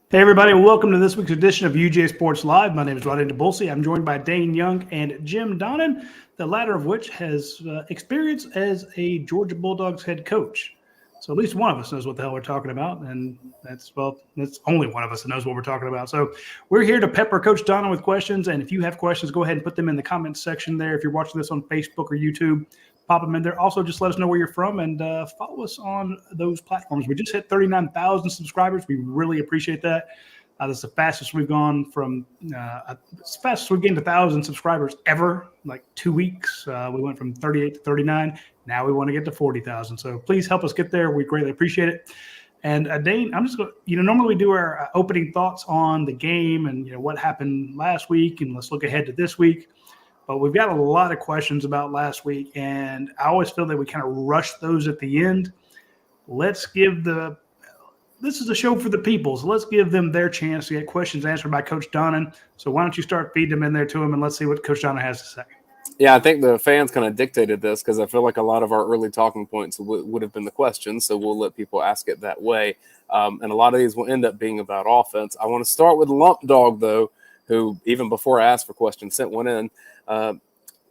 Hey, everybody. Welcome to this week's edition of UJ Sports Live. My name is Radi Nabulsi. I'm joined by Dayne Young and Jim Donnan, the latter of which has experience as a Georgia Bulldogs head coach. So at least one of us knows what the hell we're talking about, and that's only one of us that knows what we're talking about. So we're here to pepper Coach Donnan with questions, and if you have questions, go ahead and put them in the comments section there. If you're watching this on Facebook or YouTube, pop them in there. Also, just let us know where you're from and follow us on those platforms. We just hit 39,000 subscribers. We really appreciate that. That's the fastest we've gone from it's fastest we've gained 1,000 subscribers ever, like 2 weeks. We went from 38 to 39. Now we want to get to 40,000. So please help us get there. We greatly appreciate it. And Dayne, I'm just going to, normally we do our opening thoughts on the game and, what happened last week, and let's look ahead to this week. But we've got a lot of questions about last week, and I always feel that we kind of rush those at the end. This is a show for the people, so let's give them their chance to get questions answered by Coach Donnan. So why don't you start feeding them in there to him, and let's see what Coach Donnan has to say. Yeah, I think the fans kind of dictated this because I feel like a lot of our early talking points would have been the questions, so we'll let people ask it that way. And a lot of these will end up being about offense. I want to start with Lump Dog, though, who even before I asked for questions sent one in.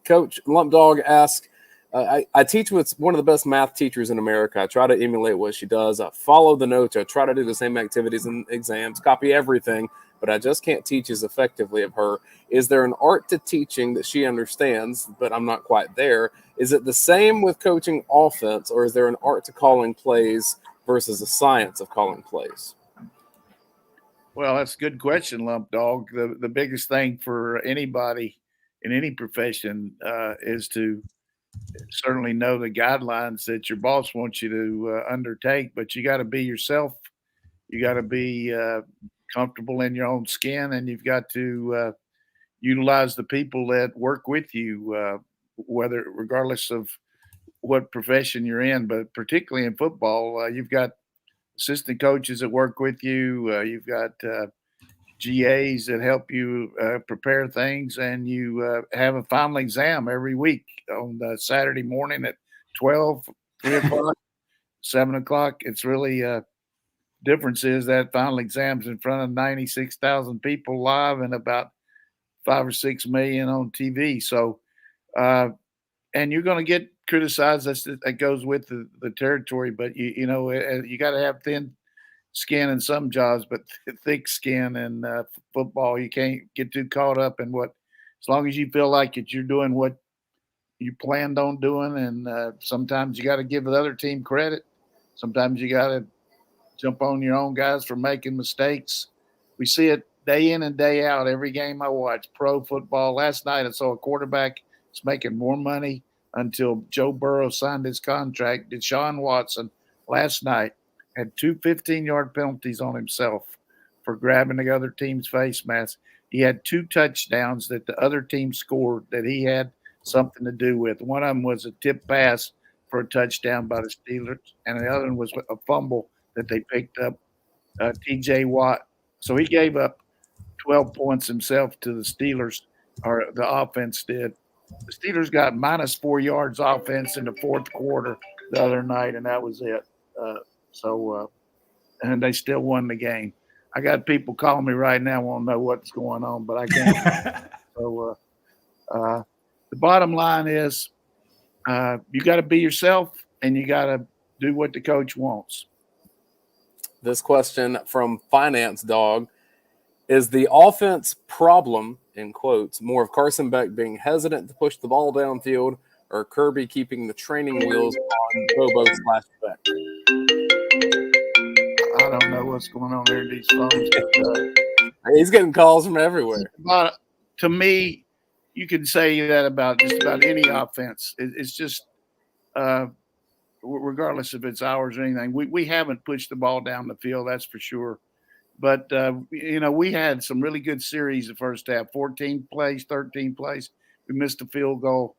Coach Lump Dog asked, I teach with one of the best math teachers in America. I try to emulate what she does. I follow the notes. I try to do the same activities and exams, copy everything, but I just can't teach as effectively of her. Is there an art to teaching that she understands, but I'm not quite there? Is it the same with coaching offense, or is there an art to calling plays versus a science of calling plays? Well, that's a good question, Lump Dog. The biggest thing for anybody in any profession is to certainly know the guidelines that your boss wants you to undertake, but you got to be yourself. You got to be comfortable in your own skin, and you've got to utilize the people that work with you, regardless of what profession you're in, but particularly in football, you've got assistant coaches that work with you. You've got GAs that help you prepare things, and you have a final exam every week on the Saturday morning at 12, 3 o'clock, 7 o'clock. It's really difference is that final exam's in front of 96,000 people live and about 5 or 6 million on TV. So, and you're going to get criticized. That goes with the territory, but you got to have thin skin in some jobs, but thick skin in football. You can't get too caught up in as long as you feel like you're doing what you planned on doing. And sometimes you got to give the other team credit. Sometimes you got to jump on your own guys for making mistakes. We see it day in and day out. Every game I watch, pro football. Last night I saw a quarterback that's making more money until Joe Burrow signed his contract. Deshaun Watson last night had 2 15-yard penalties on himself for grabbing the other team's face mask. He had 2 touchdowns that the other team scored that he had something to do with. One of them was a tip pass for a touchdown by the Steelers, and the other one was a fumble that they picked up, T.J. Watt. So he gave up 12 points himself to the Steelers, or the offense did. The Steelers got -4 yards offense in the fourth quarter the other night, and that was it. And they still won the game. I got people calling me right now, want to know what's going on, but I can't. So the bottom line is you got to be yourself, and you got to do what the coach wants. This question from Finance Dog: is the offense problem, in quotes, more of Carson Beck being hesitant to push the ball downfield, or Kirby keeping the training wheels on Bobo/Beck? I don't know what's going on there in these phones. But, he's getting calls from everywhere. To me, you can say that about just about any offense. It's just regardless if it's ours or anything. We haven't pushed the ball down the field, that's for sure. But, we had some really good series the first half, 14 plays, 13 plays. We missed a field goal.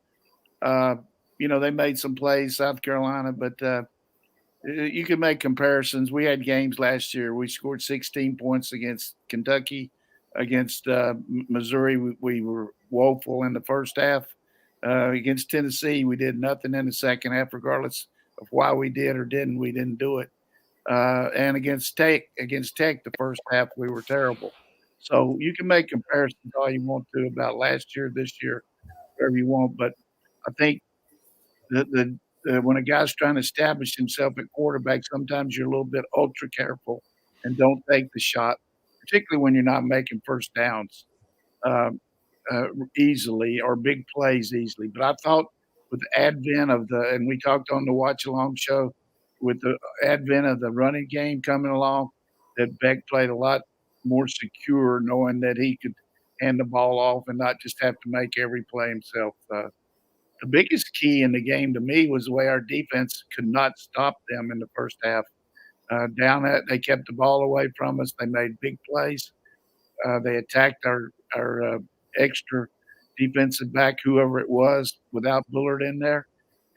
They made some plays, South Carolina, but you can make comparisons. We had games last year. We scored 16 points against Kentucky. Against Missouri, we were woeful in the first half. Against Tennessee, we did nothing in the second half, regardless of why we did or didn't. We didn't do it. And against Tech, the first half, we were terrible. So you can make comparisons all you want to about last year, this year, whatever you want. But I think when a guy's trying to establish himself at quarterback, sometimes you're a little bit ultra careful and don't take the shot, particularly when you're not making first downs easily or big plays easily. But I thought with the advent of and we talked on the watch along show, with the advent of the running game coming along, that Beck played a lot more secure, knowing that he could hand the ball off and not just have to make every play himself. The biggest key in the game to me was the way our defense could not stop them in the first half. They kept the ball away from us. They made big plays. They attacked our extra defensive back, whoever it was, without Bullard in there.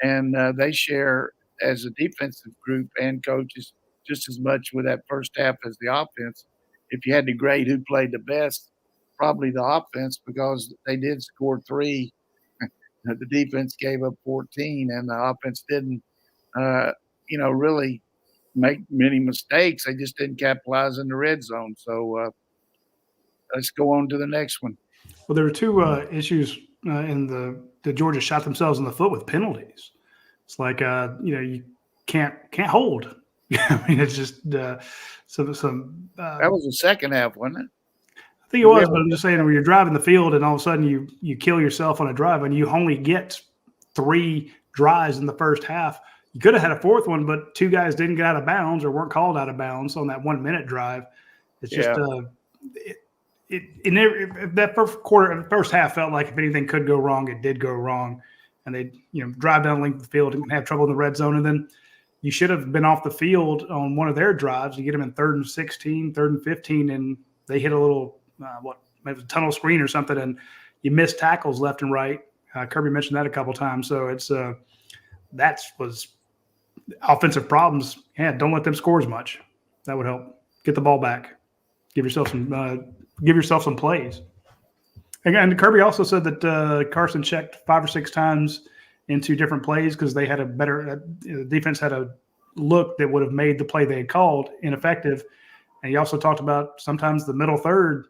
And they share, as a defensive group and coaches, just as much with that first half as the offense. If you had to grade who played the best, probably the offense, because they did score 3. The defense gave up 14, and the offense didn't, really make many mistakes. They just didn't capitalize in the red zone. So let's go on to the next one. Well, there were 2 issues in the Georgia shot themselves in the foot with penalties. It's like you can't hold. I mean, it's just some. That was the second half, wasn't it? I think it was, but I'm just saying, when you're driving the field and all of a sudden you kill yourself on a drive and you only get 3 drives in the first half. You could have had a 4th one, but 2 guys didn't get out of bounds or weren't called out of bounds on that 1-minute drive. It's just that first half felt like if anything could go wrong, it did go wrong, and they drive down the length of the field and have trouble in the red zone, and then you should have been off the field on one of their drives. You get them in 3rd and 16, 3rd and 15, and they hit a little. Maybe a tunnel screen or something, and you miss tackles left and right. Kirby mentioned that a couple times. So it's was offensive problems. Yeah, don't let them score as much. That would help. Get the ball back. Give yourself some plays. And Kirby also said that Carson checked 5 or 6 times into different plays because they had a better defense had a look that would have made the play they had called ineffective. And he also talked about sometimes the middle third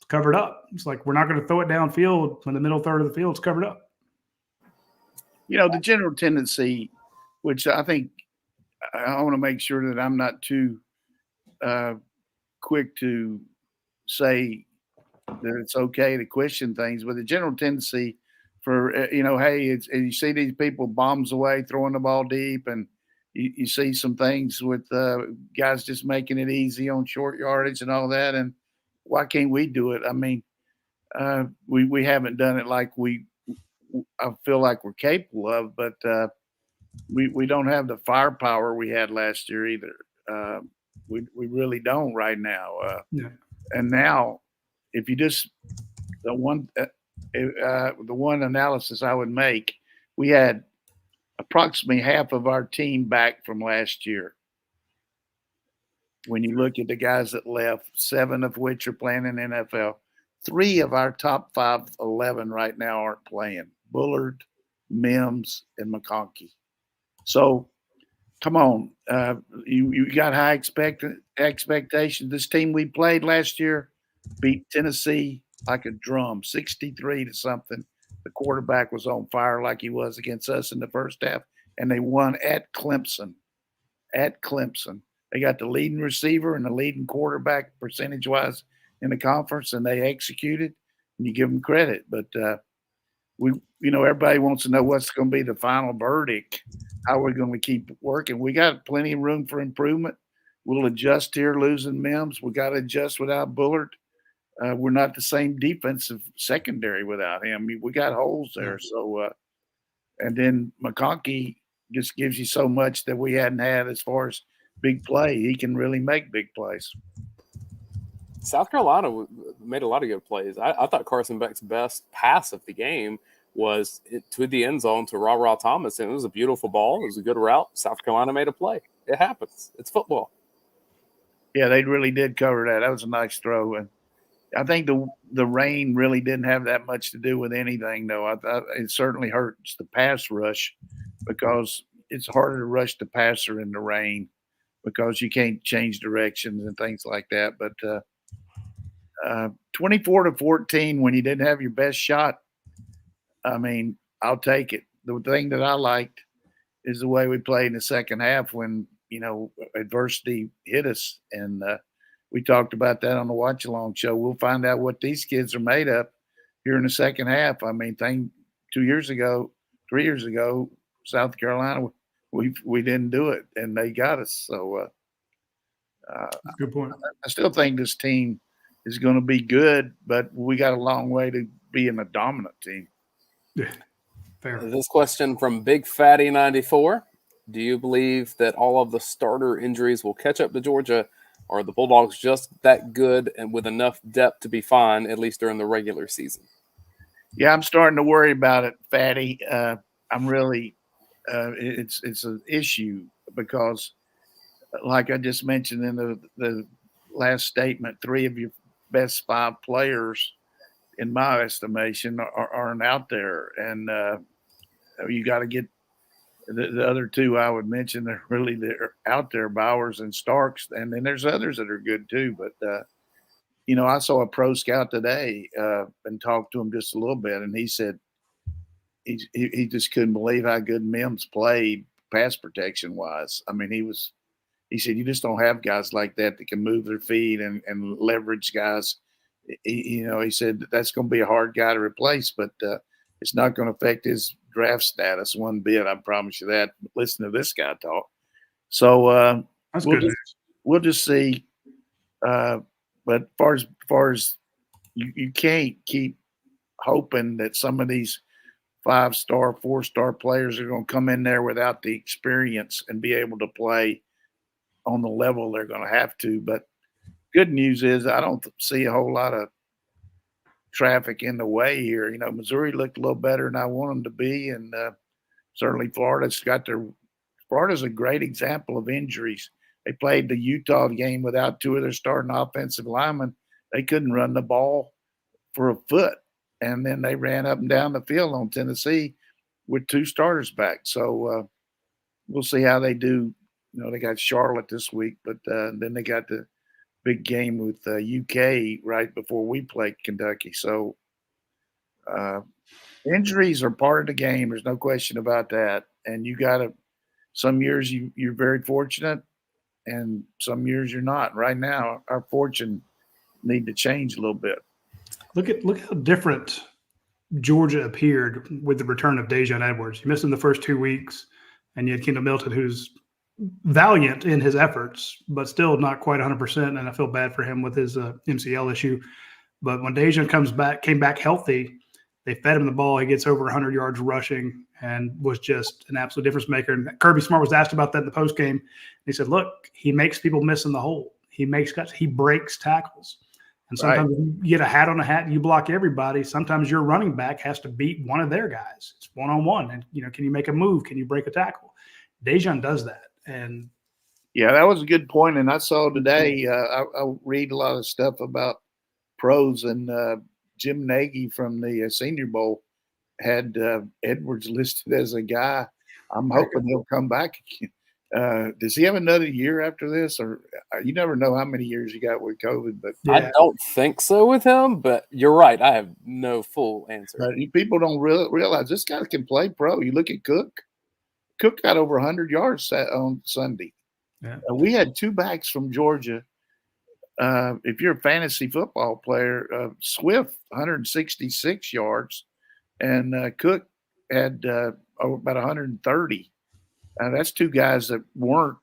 covered up. It's like we're not going to throw it downfield when the middle third of the field's covered up. The general tendency, which I think I want to make sure that I'm not too quick to say that it's okay to question things, but the general tendency for, hey, you see these people bombs away, throwing the ball deep, and you see some things with guys just making it easy on short yardage and all that. And why can't we do it? I mean, we haven't done it like I feel like we're capable of, but we don't have the firepower we had last year either. We really don't right now. And now, if you just the one analysis I would make, we had approximately half of our team back from last year. When you look at the guys that left, 7 of which are playing in NFL, 3 of our top 11 right now aren't playing: Bullard, Mims, and McConkey. So, come on, you got high expectations. This team we played last year beat Tennessee like a drum, 63 to something. The quarterback was on fire like he was against us in the first half, and they won at Clemson. They got the leading receiver and the leading quarterback percentage-wise in the conference, and they executed, and you give them credit. But everybody wants to know what's going to be the final verdict. How are we going to keep working? We got plenty of room for improvement. We'll adjust here, losing Mims. We got to adjust without Bullard. We're not the same defensive secondary without him. We got holes there. So, and then McConkey just gives you so much that we hadn't had as far as big play. He can really make big plays. South Carolina made a lot of good plays. I thought Carson Beck's best pass of the game was to the end zone to Ra Thomas, and it was a beautiful ball. It was a good route. South Carolina made a play. It happens. It's football. Yeah, they really did cover that. That was a nice throw. And I think the rain really didn't have that much to do with anything, though. I thought it certainly hurts the pass rush because it's harder to rush the passer in the rain because you can't change directions and things like that. But 24-14 when you didn't have your best shot, I mean, I'll take it. The thing that I liked is the way we played in the second half when, adversity hit us. And we talked about that on the watch along show. We'll find out what these kids are made of here in the second half. I mean, 3 years ago, South Carolina, we didn't do it and they got us. So Good point. I still think this team is going to be good, but we got a long way to being a dominant team. Yeah, fair. This question from Big Fatty 94. Do you believe that all of the starter injuries will catch up to Georgia, or are the Bulldogs just that good and with enough depth to be fine, at least during the regular season? Yeah, I'm starting to worry about it, Fatty. I'm really it's an issue because, like I just mentioned in the last statement, 3 of your best 5 players, in my estimation, aren't out there, and you got to get the other 2 I would mention. They're out there, Bowers and Starks, and then there's others that are good too. But I saw a pro scout today and talked to him just a little bit, and he said he just couldn't believe how good Mims played pass protection wise. I mean, he said you just don't have guys like that can move their feet and leverage guys. He said that's going to be a hard guy to replace, but it's not going to affect his draft status one bit. I promise you that. Listen to this guy talk. So That's good news. We'll just see. But far as you can't keep hoping that some of these 5-star, 4-star players are going to come in there without the experience and be able to play on the level they're going to have to. But good news is I don't see a whole lot of traffic in the way here. Missouri looked a little better than I want them to be, and certainly Florida's a great example of injuries. They played the Utah game without 2 of their starting offensive linemen. They couldn't run the ball for a foot, and then they ran up and down the field on Tennessee with 2 starters back. So we'll see how they do. They got Charlotte this week, but then they got the big game with UK right before we played Kentucky. So injuries are part of the game. There's no question about that. And you got to – some years you're very fortunate, and some years you're not. Right now, our fortune need to change a little bit. Look how different Georgia appeared with the return of Dayne Edwards. You missed him the first 2 weeks, and you had Kendall Milton, who's valiant in his efforts, but still not quite 100%. And I feel bad for him with his MCL issue. But when Dayne came back healthy, they fed him the ball. He gets over 100 yards rushing and was just an absolute difference maker. And Kirby Smart was asked about that in the post game. He said, "Look, he makes people miss in the hole. He breaks tackles." And sometimes you get a hat on a hat and you block everybody. Sometimes your running back has to beat one of their guys. It's one-on-one. And, can you make a move? Can you break a tackle? Dayne does that. And yeah, that was a good point. And I saw today, I read a lot of stuff about pros, and Jim Nagy from the Senior Bowl had Edwards listed as a guy. I'm hoping he'll come back again. Does he have another year after this, or you never know how many years you got with COVID? But yeah. I don't think so with him. But you're right. I have no full answer. But people don't realize this guy can play pro. You look at Cook. Cook got over 100 yards on Sunday. Yeah. We had 2 backs from Georgia. If you're a fantasy football player, Swift 166 yards, and Cook had about 130. That's 2 guys that weren't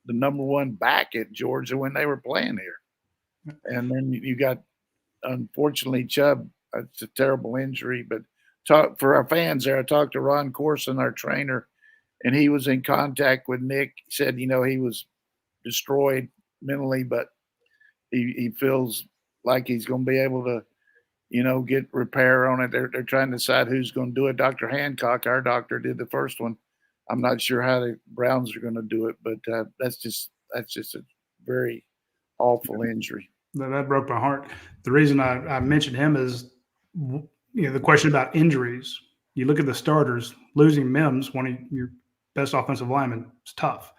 the number 1 back at Georgia when they were playing here. And then you got, unfortunately, Chubb. It's a terrible injury. But for our fans there, I talked to Ron Corson, our trainer, and he was in contact with Nick. He said, he was destroyed mentally, but he feels like he's going to be able to, get repair on it. They're trying to decide who's going to do it. Dr. Hancock, our doctor, did the first one. I'm not sure how the Browns are going to do it, but that's just a very awful injury. That broke my heart. The reason I mentioned him is, the question about injuries. You look at the starters, losing Mims, one of your best offensive linemen, is tough.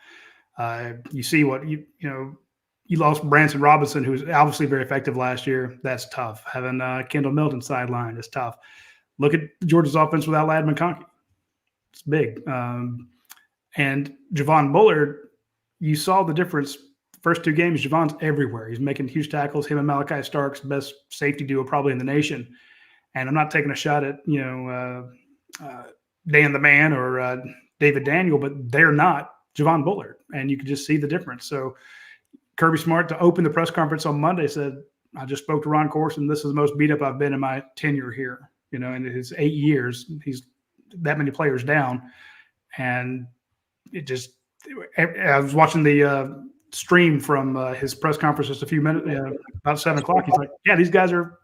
You see what you lost Branson Robinson, who's obviously very effective last year. That's tough. Having Kendall Milton sidelined is tough. Look at Georgia's offense without Lad McConkey. It's big. And Javon Bullard, you saw the difference. First two games, Javon's everywhere. He's making huge tackles. Him and Malachi Starks, best safety duo probably in the nation. And I'm not taking a shot at Dan the Man or David Daniel, but they're not Javon Bullard, and you can just see the difference. So Kirby Smart, to open the press conference on Monday, said, "I just spoke to Ron Corson. This is the most beat up I've been in my tenure here. In his 8 years, he's that many players down, and it just." I was watching the stream from his press conference just a few minutes, about 7:00. He's like, "Yeah, these guys are,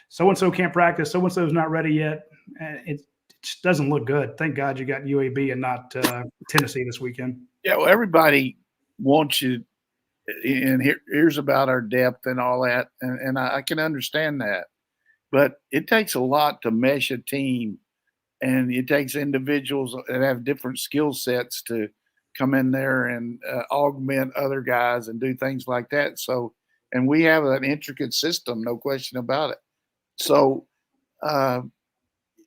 so-and-so can't practice. So-and-so is not ready yet. It just doesn't look good. Thank God you got UAB and not Tennessee this weekend." Yeah, well, everybody wants you, and here's about our depth and all that, and I can understand that. But it takes a lot to mesh a team, and it takes individuals that have different skill sets to come in there and augment other guys and do things like that. So, and we have an intricate system, no question about it. So,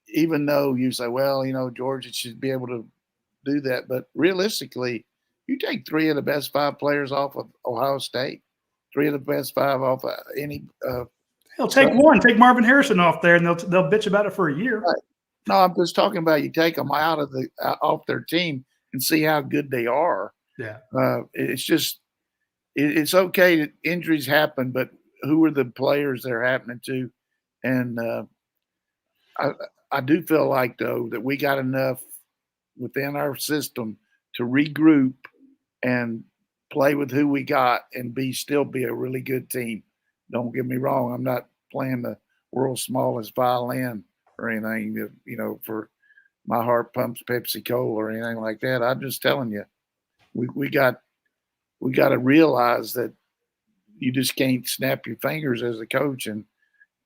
even though you say, well, Georgia should be able to do that, but realistically, you take 3 of the best 5 players off of Ohio State, 3 of the best 5 off of any. They'll take one, take Marvin Harrison off there, and they'll bitch about it for a year. Right. No, I'm just talking about you take them out of off their team and see how good they are. Yeah. It's just it's okay that injuries happen, but who are the players they're happening to? And I do feel like, though, that we got enough within our system to regroup and play with who we got and still be a really good team. Don't get me wrong. I'm not playing the world's smallest violin or anything that, for my heart pumps Pepsi Cola or anything like that. I'm just telling you, we got to realize that you just can't snap your fingers as a coach and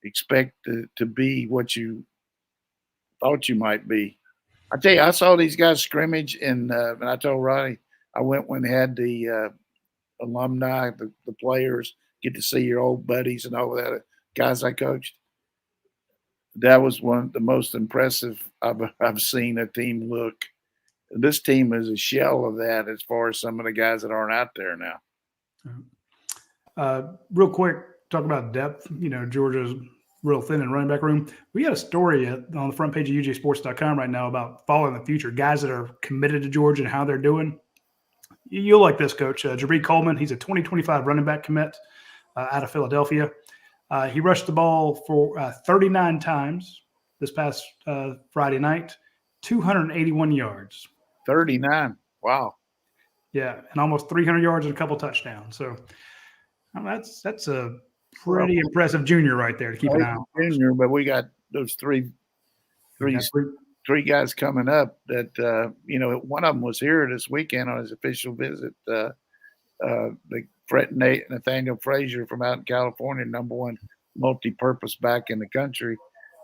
expect to be what you thought you might be. I tell you, I saw these guys scrimmage, and I told Roddy, I went when they had the alumni, the players, get to see your old buddies and all that, guys I coached. That was one of the most impressive I've seen a team look. This team is a shell of that as far as some of the guys that aren't out there now. Real quick, talk about depth. Georgia's real thin in running back room. We got a story on the front page of UJSports.com right now about following the future, guys that are committed to Georgia and how they're doing. You'll like this, Coach. Jabree Coleman, he's a 2025 running back commit out of Philadelphia. He rushed the ball for 39 times this past Friday night, 281 yards. 39. Wow. Yeah, and almost 300 yards and a couple touchdowns. So that's a pretty impressive junior right there to keep an eye on. Junior, but we got those three guys coming up that one of them was here this weekend on his official visit. The Nathaniel Frazier from out in California, #1 multi-purpose back in the country,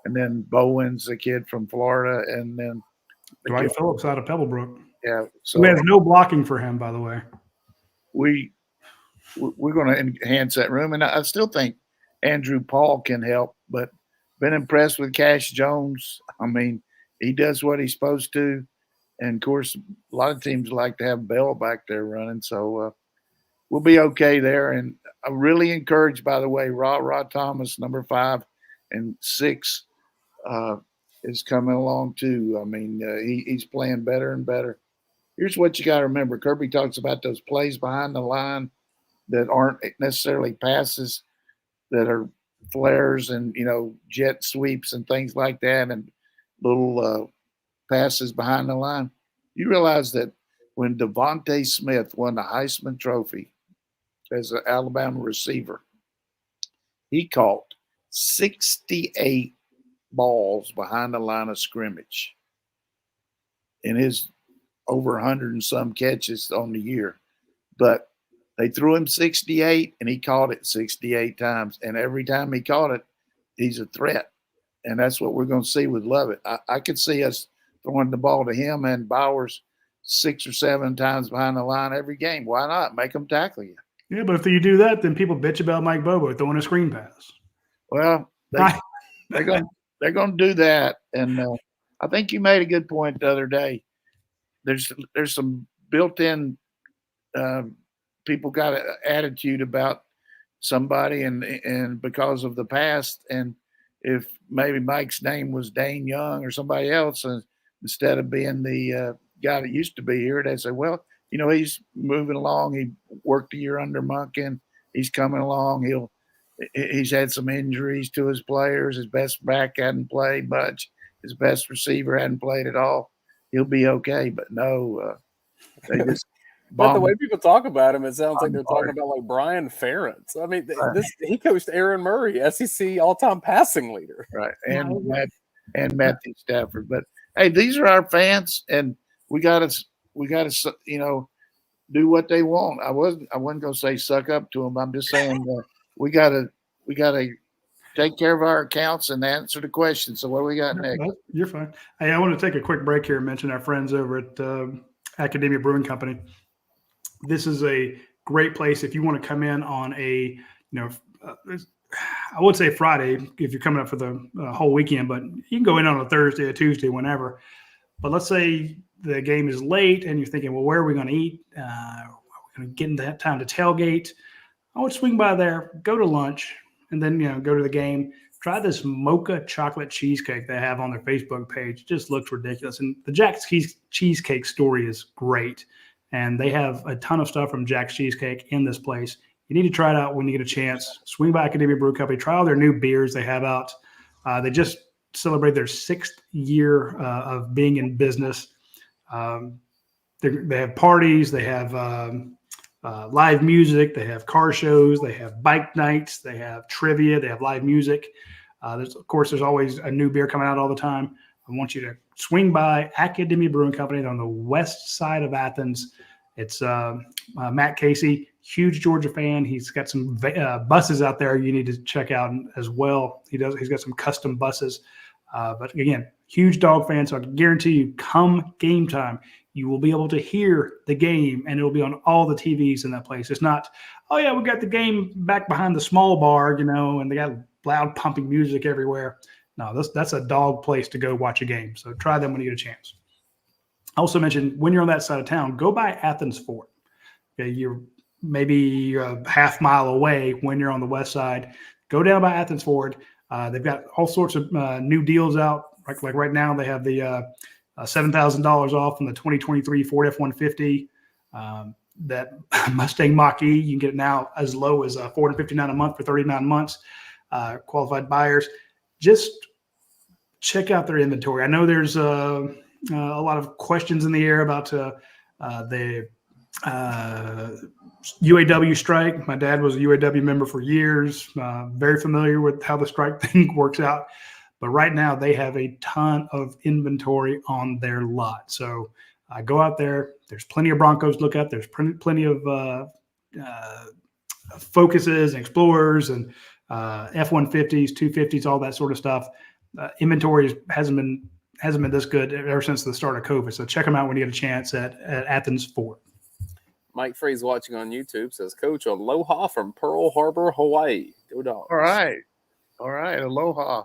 and then Bowen's a kid from Florida, and then Dwight Phillips out of Pebblebrook. Yeah, so we have no blocking for him, by the way. We're going to enhance that room, and I still think Andrew Paul can help, but been impressed with Cash Jones. I mean, he does what he's supposed to, and of course, a lot of teams like to have Bell back there running, so we'll be okay there. And I'm really encouraged, by the way, Rod Thomas, number 5 and 6, is coming along too. I mean, he's playing better and better. Here's what you got to remember. Kirby talks about those plays behind the line that aren't necessarily passes, that are flares and, jet sweeps and things like that, and little passes behind the line. You realize that when Devontae Smith won the Heisman Trophy as an Alabama receiver, he caught 68 balls behind the line of scrimmage in his over 100 and some catches on the year. But they threw him 68, and he caught it 68 times. And every time he caught it, he's a threat. And that's what we're going to see with Lovett. I could see us throwing the ball to him and Bowers 6 or 7 times behind the line every game. Why not? Make them tackle you. Yeah, but if you do that, then people bitch about Mike Bobo throwing a screen pass. Well, they're going to do that. And I think you made a good point the other day. There's some built-in people got an attitude about somebody and because of the past, and if maybe Mike's name was Dayne Young or somebody else, and instead of being the guy that used to be here, they say, well, he's moving along. He worked a year under Monken. He's coming along. He's had some injuries to his players. His best back hadn't played much. His best receiver hadn't played at all. He'll be okay. But no, they just but the way people talk about him, it sounds like they're talking about like Brian Ferentz. I mean, he coached Aaron Murray, SEC all-time passing leader. Right, and Matthew Stafford. But hey, these are our fans, and we got to do what they want. I wasn't going to say suck up to them. I'm just saying we got to take care of our accounts and answer the questions. So what do we got next? You're fine. Hey, I want to take a quick break here and mention our friends over at Academia Brewing Company. This is a great place if you want to come in on a, I would say Friday if you're coming up for the whole weekend, but you can go in on a Thursday, a Tuesday, whenever. But let's say the game is late and you're thinking, well, where are we going to eat? Are we going to get in that time to tailgate? I would swing by there, go to lunch, and then, go to the game. Try this mocha chocolate cheesecake they have on their Facebook page. It just looks ridiculous. And the Jack's Cheesecake story is great. And they have a ton of stuff from Jack's Cheesecake in this place. You need to try it out when you get a chance. Swing by Academia Brew Company. Try all their new beers they have out. They just celebrate their 6th year of being in business. They have parties. They have live music. They have car shows. They have bike nights. They have trivia. They have live music. There's always a new beer coming out all the time. I want you to swing by Academia Brewing Company. They're on the west side of Athens. It's Matt Casey, huge Georgia fan. He's got some buses out there you need to check out as well. He's got some custom buses. But again, huge dog fan. So I can guarantee you, come game time, you will be able to hear the game, and it'll be on all the TVs in that place. It's not, oh yeah, we got the game back behind the small bar, and they got loud pumping music everywhere. No, that's a dog place to go watch a game. So try them when you get a chance. I also mentioned when you're on that side of town, go by Athens Ford. Okay, you're maybe a half mile away when you're on the west side. Go down by Athens Ford. They've got all sorts of new deals out. Like right now, they have the $7,000 off on the 2023 Ford F-150. That Mustang Mach-E, you can get it now as low as $459 a month for 39 months. Qualified buyers. Just check out their inventory. I know there's a lot of questions in the air about the UAW strike. My dad was a UAW member for years, very familiar with how the strike thing works out. But right now they have a ton of inventory on their lot. So go out there. There's plenty of Broncos to look at. There's plenty of Focuses and Explorers and F-150s, 250s, all that sort of stuff. Inventory hasn't been this good ever since the start of COVID. So check them out when you get a chance at Athens Ford. Mike Freeze watching on YouTube says, Coach, aloha from Pearl Harbor, Hawaii. Go Dogs. All right. Aloha.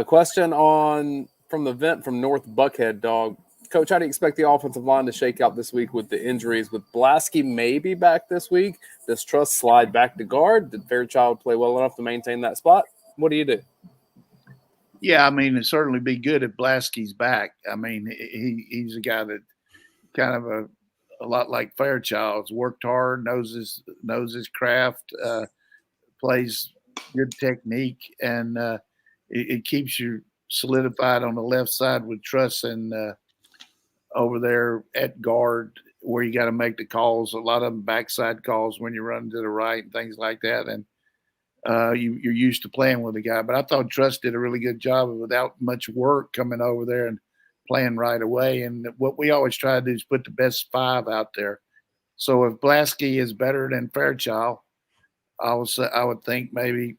Question from the vent from North Buckhead, Dog. Coach, how do you expect the offensive line to shake out this week with the injuries? With Blasky maybe back this week, does Truss slide back to guard? Did Fairchild play well enough to maintain that spot? What do you do? Yeah, I mean, it'd certainly be good if Blasky's back. I mean, he's a guy that kind of a lot like Fairchild's worked hard, knows his craft, plays good technique, and it keeps you solidified on the left side with Truss and over there at guard where you got to make the calls. A lot of them backside calls when you run to the right and things like that. And you're used to playing with the guy. But I thought Truss did a really good job of, without much work, coming over there and playing right away. And what we always try to do is put the best 5 out there. So if Blasky is better than Fairchild, I would think maybe,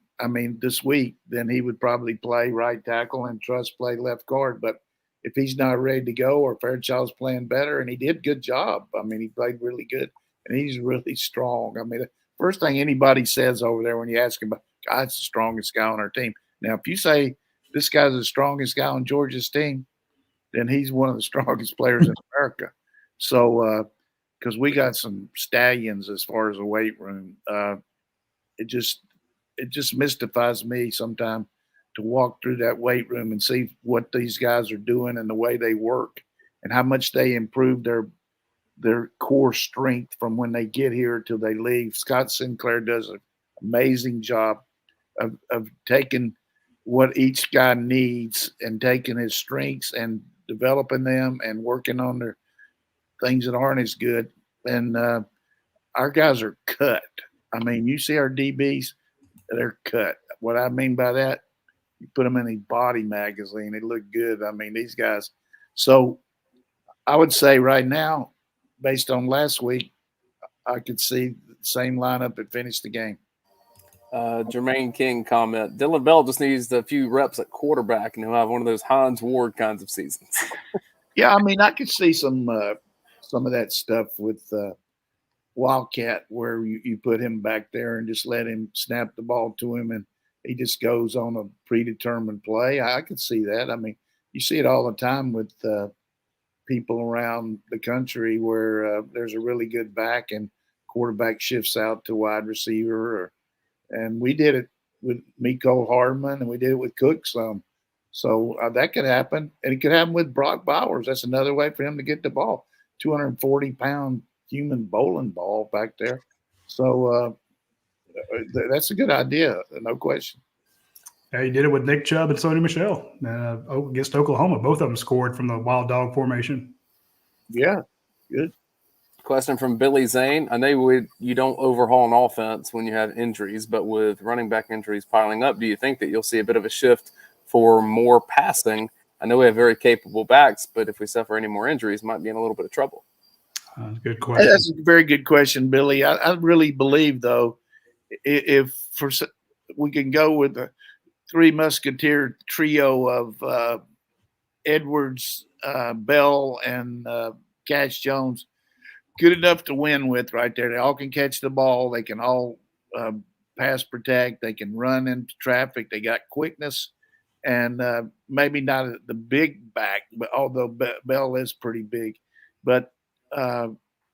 this week, then he would probably play right tackle and Trust play left guard. But if he's not ready to go or Fairchild's playing better, and he did good job. He played really good, and he's really strong. The first thing anybody says over there when you ask him about, God's the strongest guy on our team. Now, if you say this guy's the strongest guy on Georgia's team, then he's one of the strongest players in America. So, because we got some stallions as far as the weight room, it just mystifies me sometimes to walk through that weight room and see what these guys are doing and the way they work and how much they improve their core strength from when they get here till they leave. Scott Sinclair does an amazing job of taking what each guy needs and taking his strengths and developing them and working on their things that aren't as good. And our guys are cut. You see our DBs, they're cut. What I mean by that, you put them in a body magazine, they look good. These guys. So I would say right now, based on last week, I could see the same lineup that finished the game. Jermaine King comment, Dylan Bell just needs a few reps at quarterback and he'll have one of those Hines Ward kinds of seasons. Yeah, I could see some of that stuff with Wildcat where you put him back there and just let him snap the ball to him and he just goes on a predetermined play. I could see that. You see it all the time with people around the country where there's a really good back and quarterback shifts out to wide receiver. And we did it with Miko Hardman and we did it with Cook some. So that could happen. And it could happen with Brock Bowers. That's another way for him to get the ball. 240-pound human bowling ball back there. So that's a good idea, no question. Yeah, he did it with Nick Chubb and Sony Michel against Oklahoma. Both of them scored from the wild dog formation. Yeah, good. Question from Billy Zane. I know you don't overhaul an offense when you have injuries, but with running back injuries piling up, do you think that you'll see a bit of a shift for more passing? I know we have very capable backs, but if we suffer any more injuries, might be in a little bit of trouble. Good question. That's a very good question, Billy. I really believe, though, if we can go with the Three Musketeer trio of Edwards, Bell, and Cash Jones, good enough to win with right there. They all can catch the ball. They can all pass protect. They can run into traffic. They got quickness. And maybe not the big back, but although Bell is pretty big, but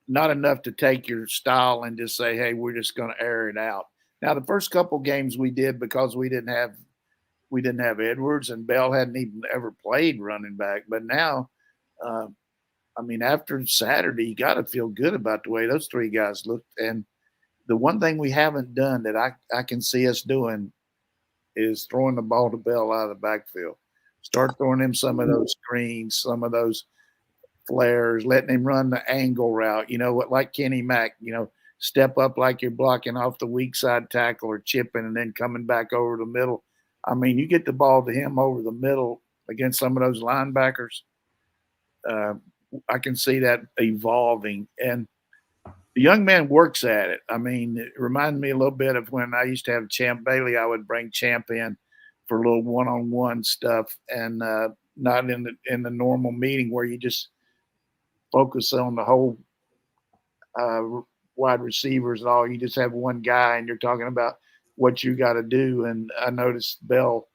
not enough to take your style and just say, hey, we're just going to air it out. Now, the first couple games we did because we didn't have Edwards and Bell hadn't even ever played running back. But now, after Saturday, you got to feel good about the way those three guys looked. And the one thing we haven't done that I can see us doing is throwing the ball to Bell out of the backfield. Start throwing him some of those screens, some of those flares, letting him run the angle route, like Kenny Mack, step up like you're blocking off the weak side tackle or chipping and then coming back over the middle. You get the ball to him over the middle against some of those linebackers. I can see that evolving. And the young man works at it. It reminded me a little bit of when I used to have Champ Bailey. I would bring Champ in for a little one-on-one stuff and not in the normal meeting where you just focus on the whole wide receivers and all. You just have one guy and you're talking about what you got to do. And I noticed Bell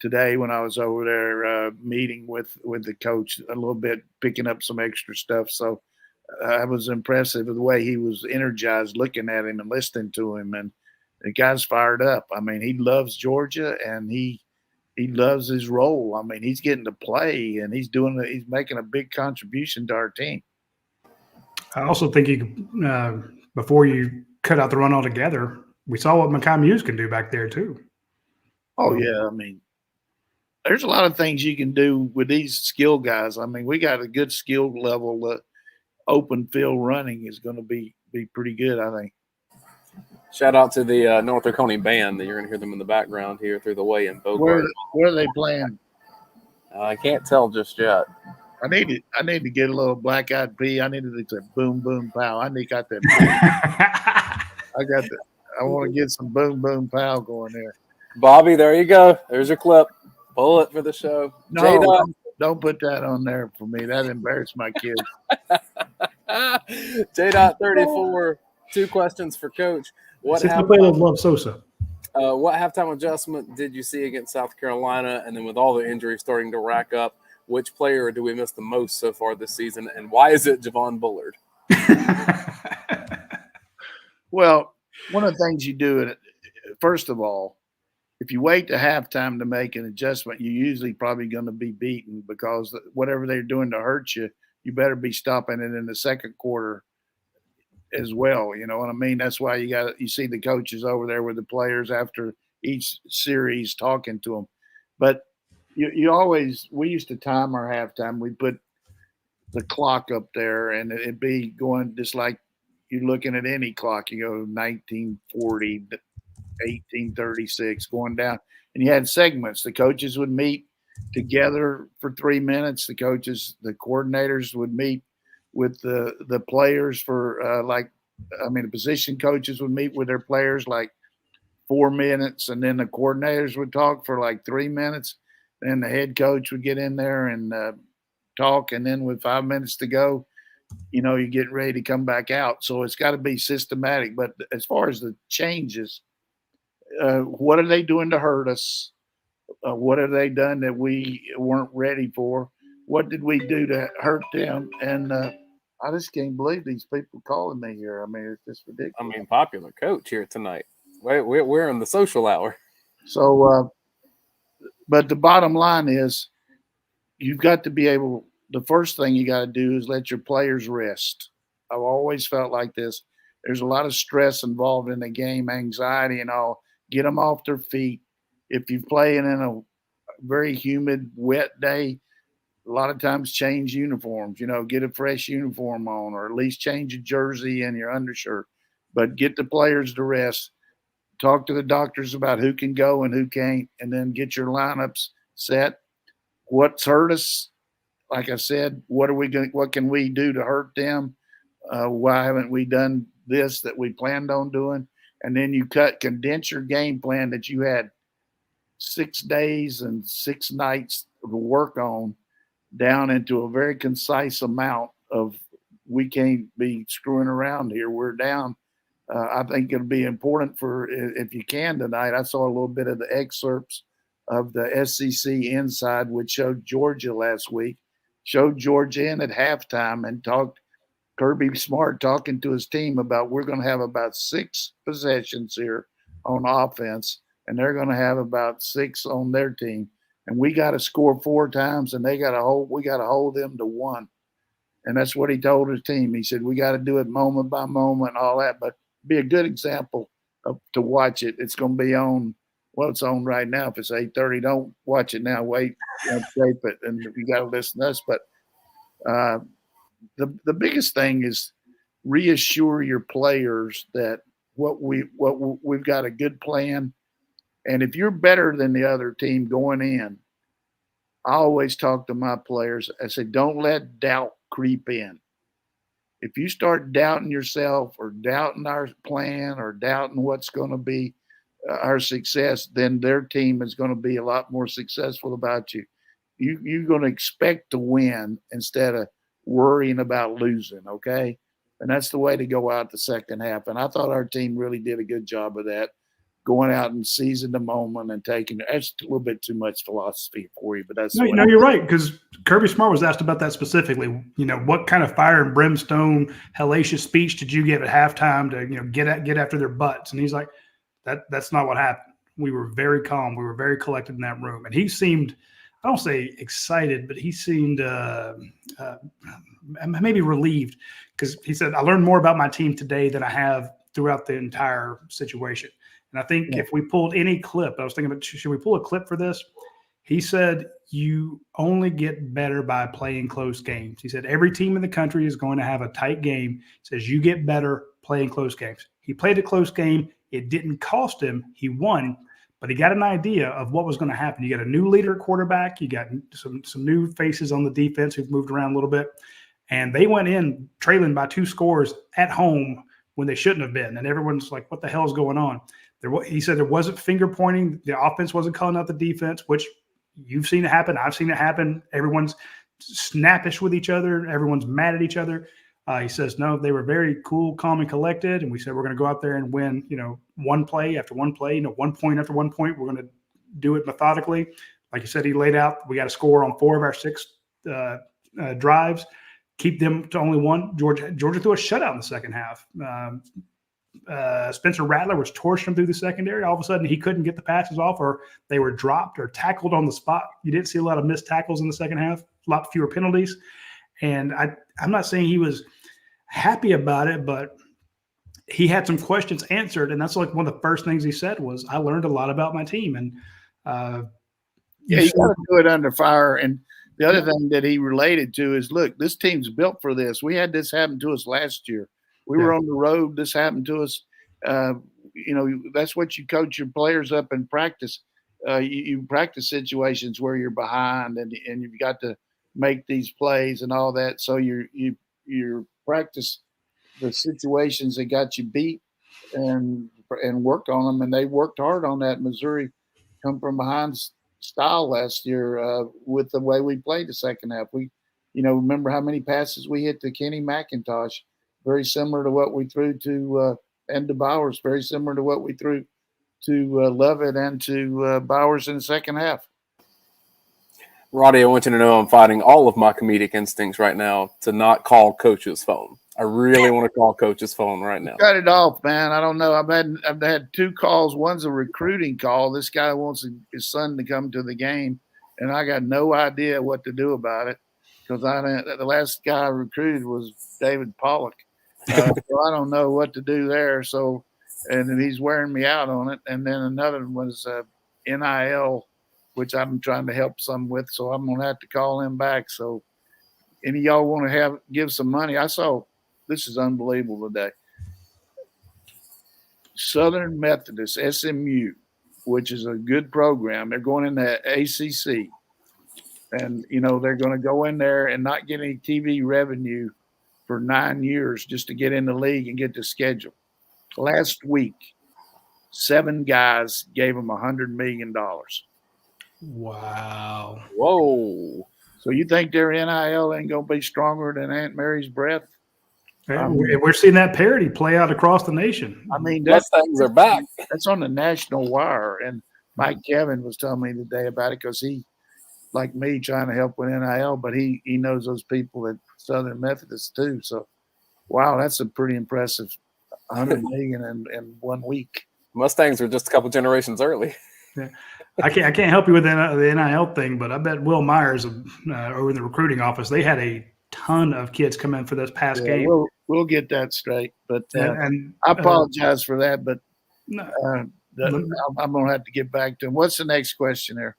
today when I was over there meeting with the coach a little bit, picking up some extra stuff. So I was impressive with the way he was energized looking at him and listening to him. And the guy's fired up. He loves Georgia and he loves his role. He's getting to play and he's making a big contribution to our team. I also think before you cut out the run altogether, we saw what Makai Muse can do back there too. Oh yeah. There's a lot of things you can do with these skill guys. We got a good skill level. Open field running is going to be pretty good, I think. Shout out to the North Oconee band that you're going to hear them in the background here through the way in Bogart. Where are they playing? I can't tell just yet. I need to get a little black eyed pea. I needed to say boom, boom, pow. I need got that. I want to get some boom, boom, pow going there. Bobby, there you go. There's your clip. Pull it for the show. No, don't put that on there for me. That embarrassed my kids. J.34, 2 questions for Coach. What Sosa? What halftime adjustment did you see against South Carolina? And then with all the injuries starting to rack up, which player do we miss the most so far this season? And why is it Javon Bullard? Well, one of the things you do, first of all, if you wait to halftime to make an adjustment, you're usually probably going to be beaten because whatever they're doing to hurt you, you better be stopping it in the second quarter as well. You know what I mean? That's why you see the coaches over there with the players after each series talking to them. But we used to time our halftime. We put the clock up there and it'd be going just like you're looking at any clock. You go 1940, 1836 going down, and you had segments. The coaches would meet together for 3 minutes. The coordinators would meet with the players for the position coaches would meet with their players like 4 minutes, and then the coordinators would talk for like 3 minutes. Then the head coach would get in there and talk, and then with 5 minutes to go, you get ready to come back out. So it's got to be systematic. But as far as the changes, what are they doing to hurt us? What have they done that we weren't ready for? What did we do to hurt them? And I just can't believe these people calling me here. I mean, it's just ridiculous. Popular coach here tonight. We're in the social hour. So, but the bottom line is you've got to be able – the first thing you got to do is let your players rest. I've always felt like this. There's a lot of stress involved in the game, anxiety and all. Get them off their feet. If you're playing in a very humid, wet day, a lot of times change uniforms, get a fresh uniform on, or at least change your jersey and your undershirt. But get the players to rest. Talk to the doctors about who can go and who can't, and then get your lineups set. What's hurt us? Like I said, what can we do to hurt them? Why haven't we done this that we planned on doing? And then you condense your game plan that you had 6 days and 6 nights to work on down into a very concise amount of we can't be screwing around here. We're down. I think it'll be important for, if you can tonight, I saw a little bit of the excerpts of the SEC Inside, which showed Georgia last week, showed Georgia in at halftime and talked Kirby Smart talking to his team about we're going to have about 6 possessions here on offense, and they're going to have about 6 on their team. And we got to score 4 times, and we got to hold them to 1. And that's what he told his team. He said, we got to do it moment by moment, all that, but be a good example to watch it. It's going to be on, it's on right now. If it's 8:30, don't watch it now. Wait, tape it, and you got to listen to us. But the biggest thing is reassure your players that we've got a good plan. And if you're better than the other team going in, I always talk to my players. I say, don't let doubt creep in. If you start doubting yourself or doubting our plan or doubting what's going to be our success, then their team is going to be a lot more successful about you. You're going to expect to win instead of worrying about losing, okay? And that's the way to go out the second half. And I thought our team really did a good job of that, going out and seizing the moment and taking – that's a little bit too much philosophy for you, but that's – No, you're right, because Kirby Smart was asked about that specifically. What kind of fire and brimstone, hellacious speech did you give at halftime to, get after their butts? And he's like, that's not what happened. We were very calm. We were very collected in that room. And he seemed – I don't say excited, but he seemed maybe relieved, because he said, I learned more about my team today than I have throughout the entire situation. And I think if we pulled any clip, I was thinking about, should we pull a clip for this? He said, you only get better by playing close games. He said, every team in the country is going to have a tight game. He says, you get better playing close games. He played a close game. It didn't cost him. He won. but he got an idea of what was going to happen. You got a new leader at quarterback. You got some new faces on the defense who've moved around a little bit. And they went in trailing by 2 scores at home when they shouldn't have been. And everyone's like, what the hell is going on? He said there wasn't finger pointing. The offense wasn't calling out the defense, which you've seen it happen. I've seen it happen. Everyone's snappish with each other. Everyone's mad at each other. He says, no, they were very cool, calm, and collected. And we said, we're going to go out there and win, one play after one play, 1 point after 1 point. We're going to do it methodically. Like you said, he laid out, we got to score on 4 of our 6 drives, keep them to only 1. Georgia threw a shutout in the second half. Spencer Rattler was torching him through the secondary. All of a sudden, he couldn't get the passes off, or they were dropped or tackled on the spot. You didn't see a lot of missed tackles in the second half, a lot fewer penalties. And I'm not saying he was happy about it, but he had some questions answered. And that's like one of the first things he said was, I learned a lot about my team. And you got to do it under fire. And the other thing that he related to is, look, this team's built for this. We had this happen to us last year. We were on the road. This happened to us. That's what you coach your players up in practice. You practice situations where you're behind and you've got to make these plays and all that. So you practice the situations that got you beat and work on them. And they worked hard on that. Missouri come from behind style last year with the way we played the second half. We, remember how many passes we hit to Kenny McIntosh. Very similar to what we threw to and to Bowers, very similar to what we threw to Lovett and to Bowers in the second half. Radi, I want you to know I'm fighting all of my comedic instincts right now to not call Coach's phone. I really want to call Coach's phone right now. Cut it off, man. I don't know. I've had 2 calls. One's a recruiting call. This guy wants his son to come to the game, and I got no idea what to do about it because the last guy I recruited was David Pollock. So I don't know what to do there. So, and he's wearing me out on it. And then another one was NIL, which I'm trying to help some with. So I'm going to have to call him back. So any of y'all want to give some money? I saw, this is unbelievable today. Southern Methodist, SMU, which is a good program. They're going in the ACC. And, they're going to go in there and not get any TV revenue for 9 years just to get in the league and get the schedule. Last week, 7 guys gave them $100 million. Wow. Whoa. So you think their NIL ain't going to be stronger than Aunt Mary's breath? We're seeing that parity play out across the nation. I mean, those things are back. That's on the national wire. And Mike Kevin was telling me today about it because he, like me, trying to help with NIL, but he knows those people at Southern Methodist too. So, wow, that's a pretty impressive $100 million in 1 week. Mustangs are just a couple generations early. Yeah. I can't help you with the NIL thing, but I bet Will Myers over in the recruiting office, they had a ton of kids come in for this past game. We'll get that straight. But I apologize for that, but I'm going to have to get back to him. What's the next question there?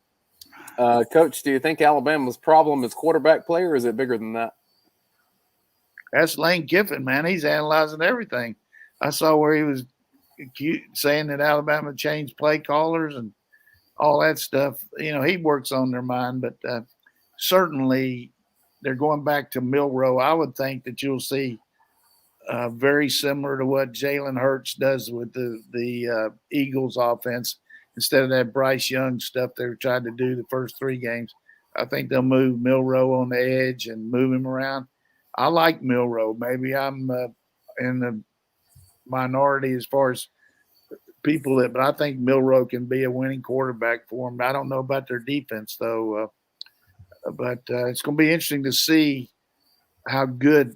Coach, do you think Alabama's problem is quarterback play, or is it bigger than that? That's Lane Kiffin, man. He's analyzing everything. I saw where he was saying that Alabama changed play callers and all that stuff. He works on their mind, but certainly they're going back to Milroe. I would think that you'll see very similar to what Jalen Hurts does with the Eagles offense. Instead of that Bryce Young stuff they were trying to do the first 3 games, I think they'll move Milroe on the edge and move him around. I like Milroe. Maybe I'm in the minority as far as people but I think Milroe can be a winning quarterback for them. I don't know about their defense though, but it's going to be interesting to see how good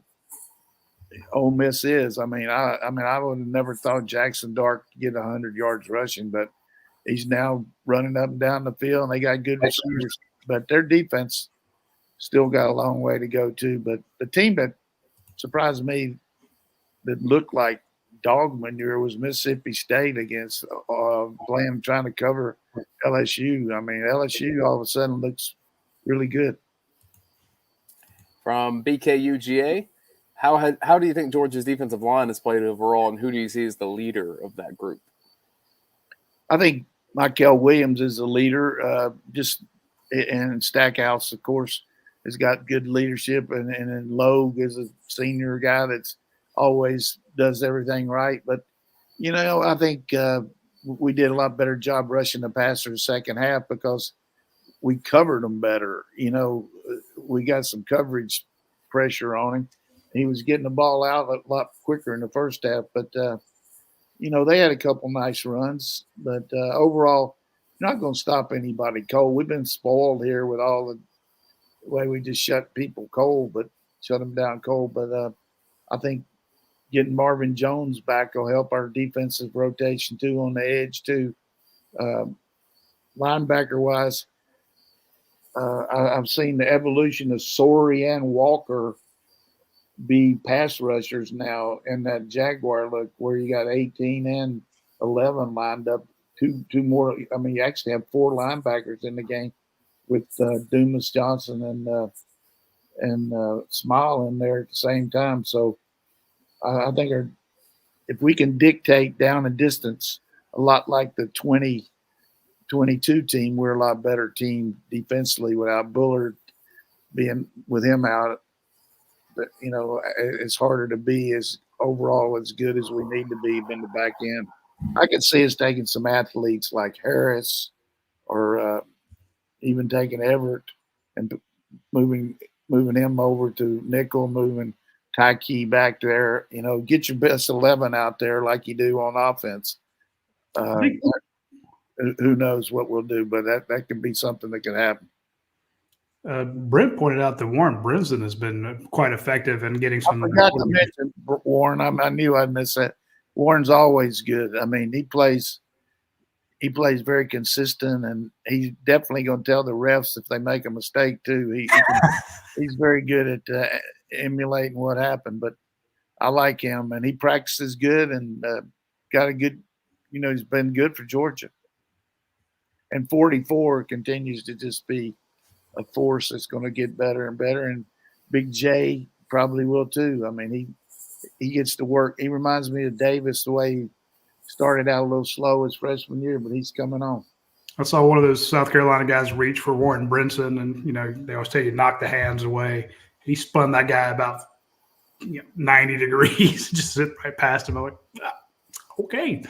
Ole Miss is. I would have never thought Jackson Dart could get 100 yards rushing, but he's now running up and down the field, and they got good receivers. But their defense still got a long way to go, too. But the team that surprised me that looked like dog manure was Mississippi State against trying to cover LSU. LSU all of a sudden looks really good. From BKUGA, how do you think Georgia's defensive line has played overall, and who do you see as the leader of that group? I think Michael Williams is the leader. And Stackhouse, of course, has got good leadership, and then Logue is a senior guy that's always does everything right. But I think we did a lot better job rushing the passer the second half because we covered them better. We got some coverage pressure on him. He was getting the ball out a lot quicker in the first half, but they had a couple nice runs. But overall, you're not going to stop anybody cold. We've been spoiled here with all the way we just shut people cold, but shut them down cold. But I think getting Marvin Jones back will help our defensive rotation too on the edge too. Linebacker wise, I've seen the evolution of Sorey and Walker be pass rushers now in that Jaguar look where you got 18 and 11 lined up. Two more. I mean, you actually have 4 linebackers in the game with Dumas Johnson and Smile in there at the same time. So I think if we can dictate down a distance a lot like the 2022 team, we're a lot better team defensively without Bullard being with him out. But, it's harder to be as overall as good as we need to be in the back end. I could see us taking some athletes like Harris or even taking Everett and moving him over to nickel, moving Tyke back there. Get your best 11 out there like you do on offense. Who knows what we'll do, but that could be something that could happen. Brent pointed out that Warren Brinson has been quite effective in getting some. I forgot to mention Warren. I knew I'd miss that. Warren's always good. I mean, he plays very consistent, and he's definitely going to tell the refs if they make a mistake too. He's very good at emulating what happened. But I like him, and he practices good and got a good. He's been good for Georgia. And 44 continues to just be a force that's going to get better and better. And Big J probably will too. I mean, he gets to work. He reminds me of Davis, the way he started out a little slow his freshman year, but he's coming on. I saw one of those South Carolina guys reach for Warren Brinson, and, they always tell you knock the hands away. He spun that guy about 90 degrees, just sit right past him. I'm like, okay.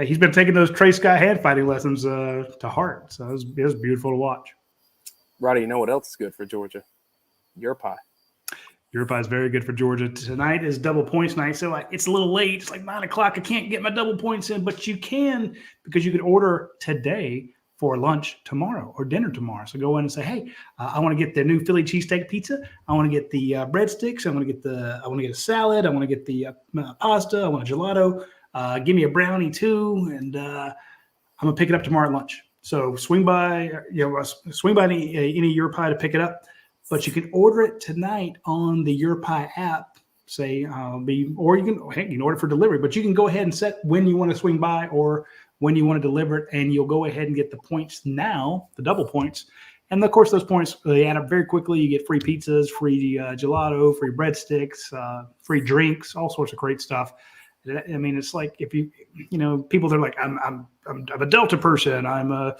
He's been taking those Trey Scott hand fighting lessons to heart. So it was beautiful to watch. Roddy, you know what else is good for Georgia? Your pie. Your pie is very good for Georgia. Tonight is double points night, so it's a little late. It's like 9 o'clock. I can't get my double points in, but you can because you can order today for lunch tomorrow or dinner tomorrow. So go in and say, hey, I want to get the new Philly cheesesteak pizza. I want to get the breadsticks. I want to get a salad. I want to get the pasta. I want a gelato. Give me a brownie too, and I'm gonna pick it up tomorrow at lunch. So swing by any Your Pie to pick it up, but you can order it tonight on the Your Pie app. Or you can order it for delivery, but you can go ahead and set when you want to swing by or when you want to deliver it, and you'll go ahead and get the points now, the double points. And of course, those points they add up very quickly. You get free pizzas, free gelato, free breadsticks, free drinks, all sorts of great stuff. I mean, it's like if people they're like, I'm a Delta person. I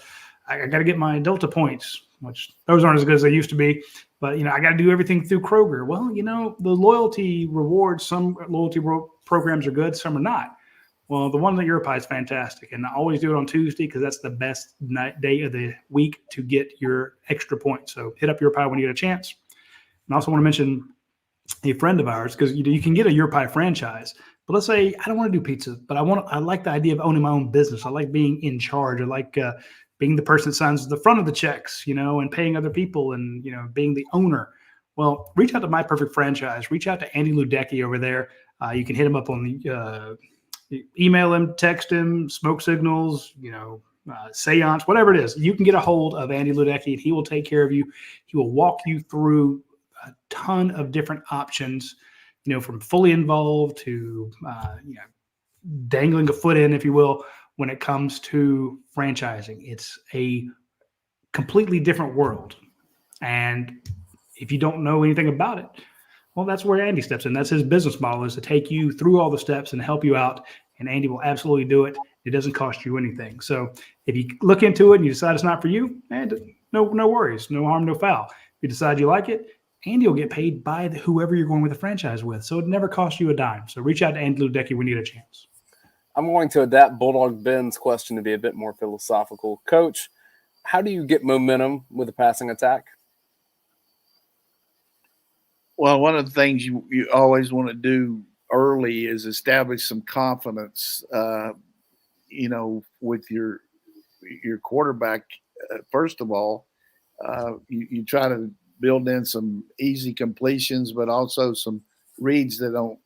got to get my Delta points, which those aren't as good as they used to be. But I got to do everything through Kroger. Well, the loyalty rewards. Some loyalty programs are good, some are not. Well, the one at Your Pie is fantastic, and I always do it on Tuesday because that's the best day of the week to get your extra points. So hit up Your Pie when you get a chance. And I also want to mention a friend of ours because you can get a Your Pie franchise. But let's say I don't want to do pizza, but I like the idea of owning my own business. I like being in charge. I like being the person that signs the front of the checks, and paying other people and, being the owner. Well, reach out to My Perfect Franchise. Reach out to Andy Ludecky over there. You can hit him up on the email him, text him, smoke signals, seance, whatever it is. You can get a hold of Andy Ludecky and he will take care of you. He will walk you through a ton of different options. From fully involved to, dangling a foot in, if you will, when it comes to franchising. It's a completely different world. And if you don't know anything about it, well, that's where Andy steps in. That's his business model, is to take you through all the steps and help you out. And Andy will absolutely do it. It doesn't cost you anything. So if you look into it and you decide it's not for you, no worries, no harm, no foul. If you decide you like it, Andy will get paid by whoever you're going with the franchise with. So it never costs you a dime. So reach out to Andy Ludecky when you get a chance. I'm going to adapt Bulldog Ben's question to be a bit more philosophical. Coach, how do you get momentum with a passing attack? Well, one of the things you always want to do early is establish some confidence, with your quarterback. First of all, you try to build in some easy completions, but also some reads that don't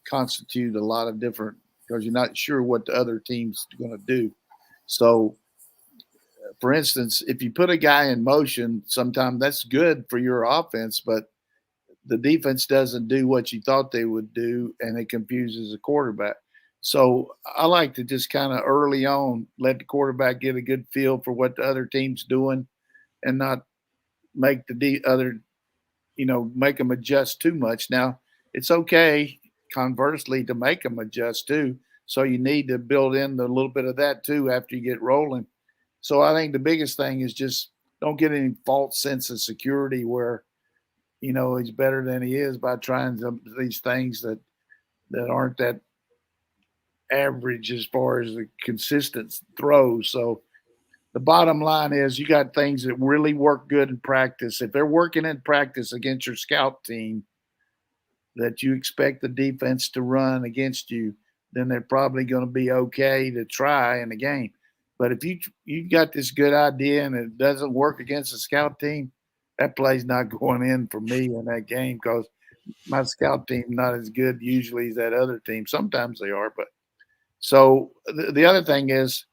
constitute a lot of different, because you're not sure what the other team's going to do. So, for instance, if you put a guy in motion, sometimes that's good for your offense, but the defense doesn't do what you thought they would do, and it confuses the quarterback. So I like to just kind of early on let the quarterback get a good feel for what the other team's doing, and not make make them adjust too much. Now, it's okay, conversely, to make them adjust too. So you need to build in a little bit of that too after you get rolling. So I think the biggest thing is just don't get any false sense of security where, he's better than he is by trying these things that aren't that average as far as the consistent throws. So the bottom line is you got things that really work good in practice. If they're working in practice against your scout team that you expect the defense to run against you, then they're probably going to be okay to try in the game. But if you got this good idea and it doesn't work against the scout team, that play's not going in for me in that game, because my scout team not as good usually as that other team. Sometimes they are, but so the other thing is,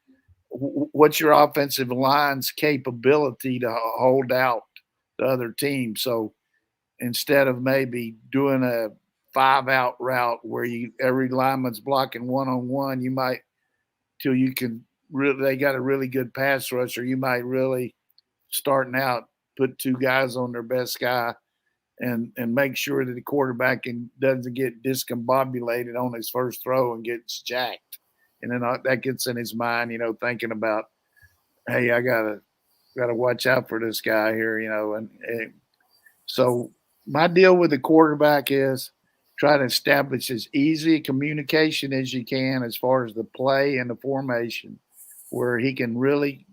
what's your offensive line's capability to hold out the other team? So instead of maybe doing a 5-out route where every lineman's blocking one-on-one, you might, till you can really, they got a really good pass rusher, you might really starting out put 2 guys on their best guy and make sure that the quarterback doesn't get discombobulated on his first throw and gets jacked. And then that gets in his mind, thinking about, hey, I gotta watch out for this guy here, and so my deal with the quarterback is try to establish as easy communication as you can as far as the play and the formation, where he can really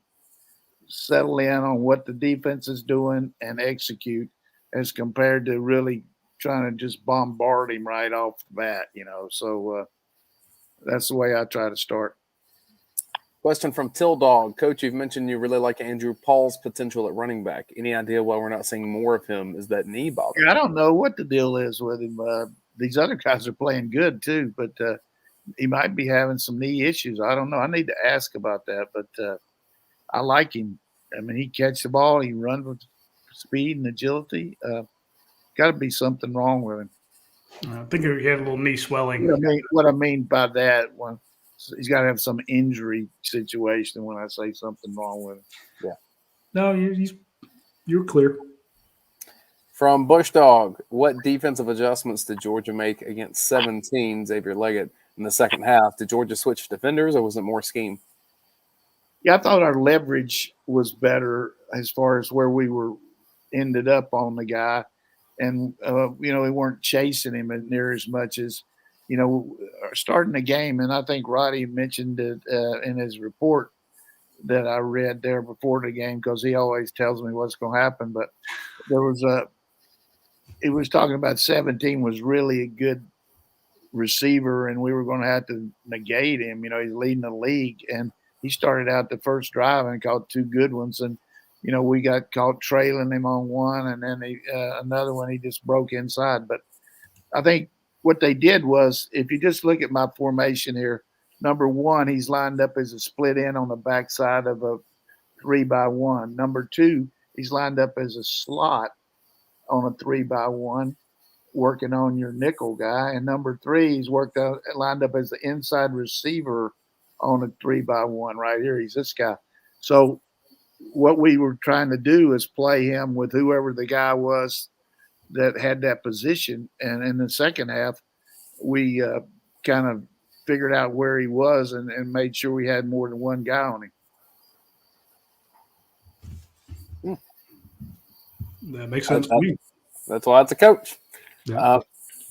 settle in on what the defense is doing and execute, as compared to really trying to just bombard him right off the bat, So that's the way I try to start. Question from Till Dog. Coach, you've mentioned you really like Andrew Paul's potential at running back. Any idea why we're not seeing more of him? Is that knee bothering? I don't know what the deal is with him. These other guys are playing good too, but he might be having some knee issues. I don't know. I need to ask about that, but I like him. I mean, he catch the ball, he runs with speed and agility. Got to be something wrong with him. I think he had a little knee swelling. What I mean by that, he's got to have some injury situation when I say something wrong with him. Yeah. No, you're clear. From Bush Dog, what defensive adjustments did Georgia make against 17 Xavier Leggett in the second half? Did Georgia switch defenders, or was it more scheme? Yeah, I thought our leverage was better as far as where we ended up on the guy. And, we weren't chasing him near as much as, starting the game. And I think Radi mentioned it in his report that I read there before the game, because he always tells me what's going to happen. But he was talking about 17 was really a good receiver, and we were going to have to negate him. He's leading the league. And he started out the first drive and caught 2 good ones. And, we got caught trailing him on one, and then another one he just broke inside. But I think what they did was, if you just look at my formation here, number 1, he's lined up as a split end on the backside of a 3-by-1. Number 2, he's lined up as a slot on a 3-by-1, working on your nickel guy. And number 3, he's lined up as the inside receiver on a 3-by-1 right here. He's this guy. So what we were trying to do is play him with whoever the guy was that had that position. And in the second half, we kind of figured out where he was and made sure we had more than one guy on him. That makes sense to me. That's why it's a coach. Yeah.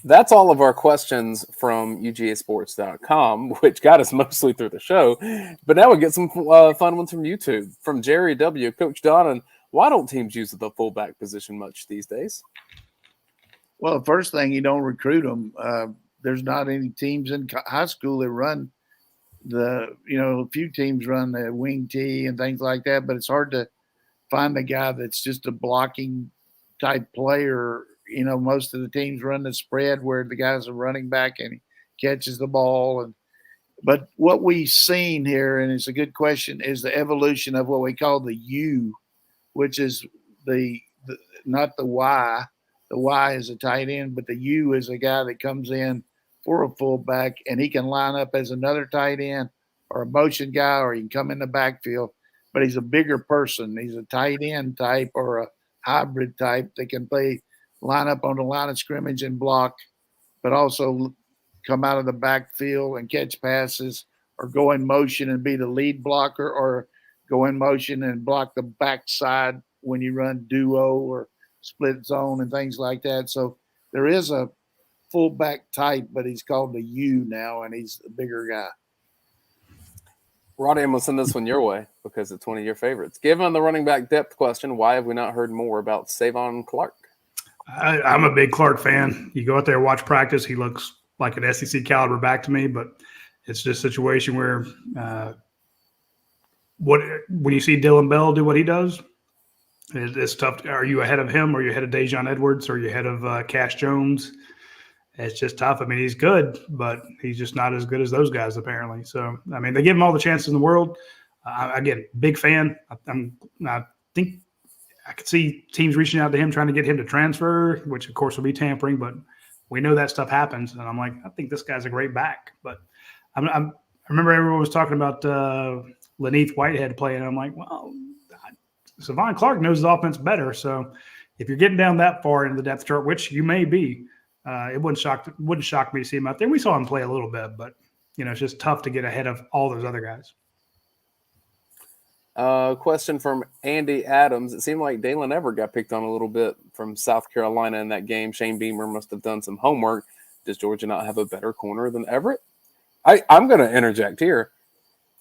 That's all of our questions from UGAsports.com, which got us mostly through the show. But now we get some fun ones from YouTube. From Jerry W. Coach Donnan, why don't teams use the fullback position much these days? Well, the first thing, you don't recruit them. There's not any teams in high school that run a few teams run the wing tee and things like that, but it's hard to find a guy that's just a blocking type player. Most of the teams run the spread where the guy's a running back and he catches the ball. But what we've seen here, and it's a good question, is the evolution of what we call the U, which is not the Y. The Y is a tight end, but the U is a guy that comes in for a fullback, and he can line up as another tight end or a motion guy, or he can come in the backfield. But he's a bigger person. He's a tight end type or a hybrid type that can line up on the line of scrimmage and block, but also come out of the backfield and catch passes, or go in motion and be the lead blocker, or go in motion and block the backside when you run duo or split zone and things like that. So there is a fullback type, but he's called the U now, and he's a bigger guy. Roddy, I'm going to send this one your way because it's one of your favorites. Given the running back depth question, why have we not heard more about Savon Clark? I'm a big Clark fan. You go out there, watch practice. He looks like an SEC caliber back to me, but it's just a situation where when you see Dylan Bell do what he does, it's tough. Are you ahead of him? Or are you ahead of Dejon Edwards? Or are you ahead of Cash Jones? It's just tough. I mean, he's good, but he's just not as good as those guys, apparently. So, I mean, they give him all the chances in the world. Again, big fan. I think I could see teams reaching out to him, trying to get him to transfer, which, of course, will be tampering. But we know that stuff happens. And I'm like, I think this guy's a great back. But I remember everyone was talking about Laneith Whitehead playing. And I'm like, well, Savon Clark knows the offense better. So if you're getting down that far into the depth chart, which you may be, it wouldn't shock me to see him out there. We saw him play a little bit, but it's just tough to get ahead of all those other guys. Question from Andy Adams. It seemed like Dayne Young got picked on a little bit from South Carolina in that game. Shane Beamer must have done some homework. Does Georgia not have a better corner than Everett? I'm going to interject here.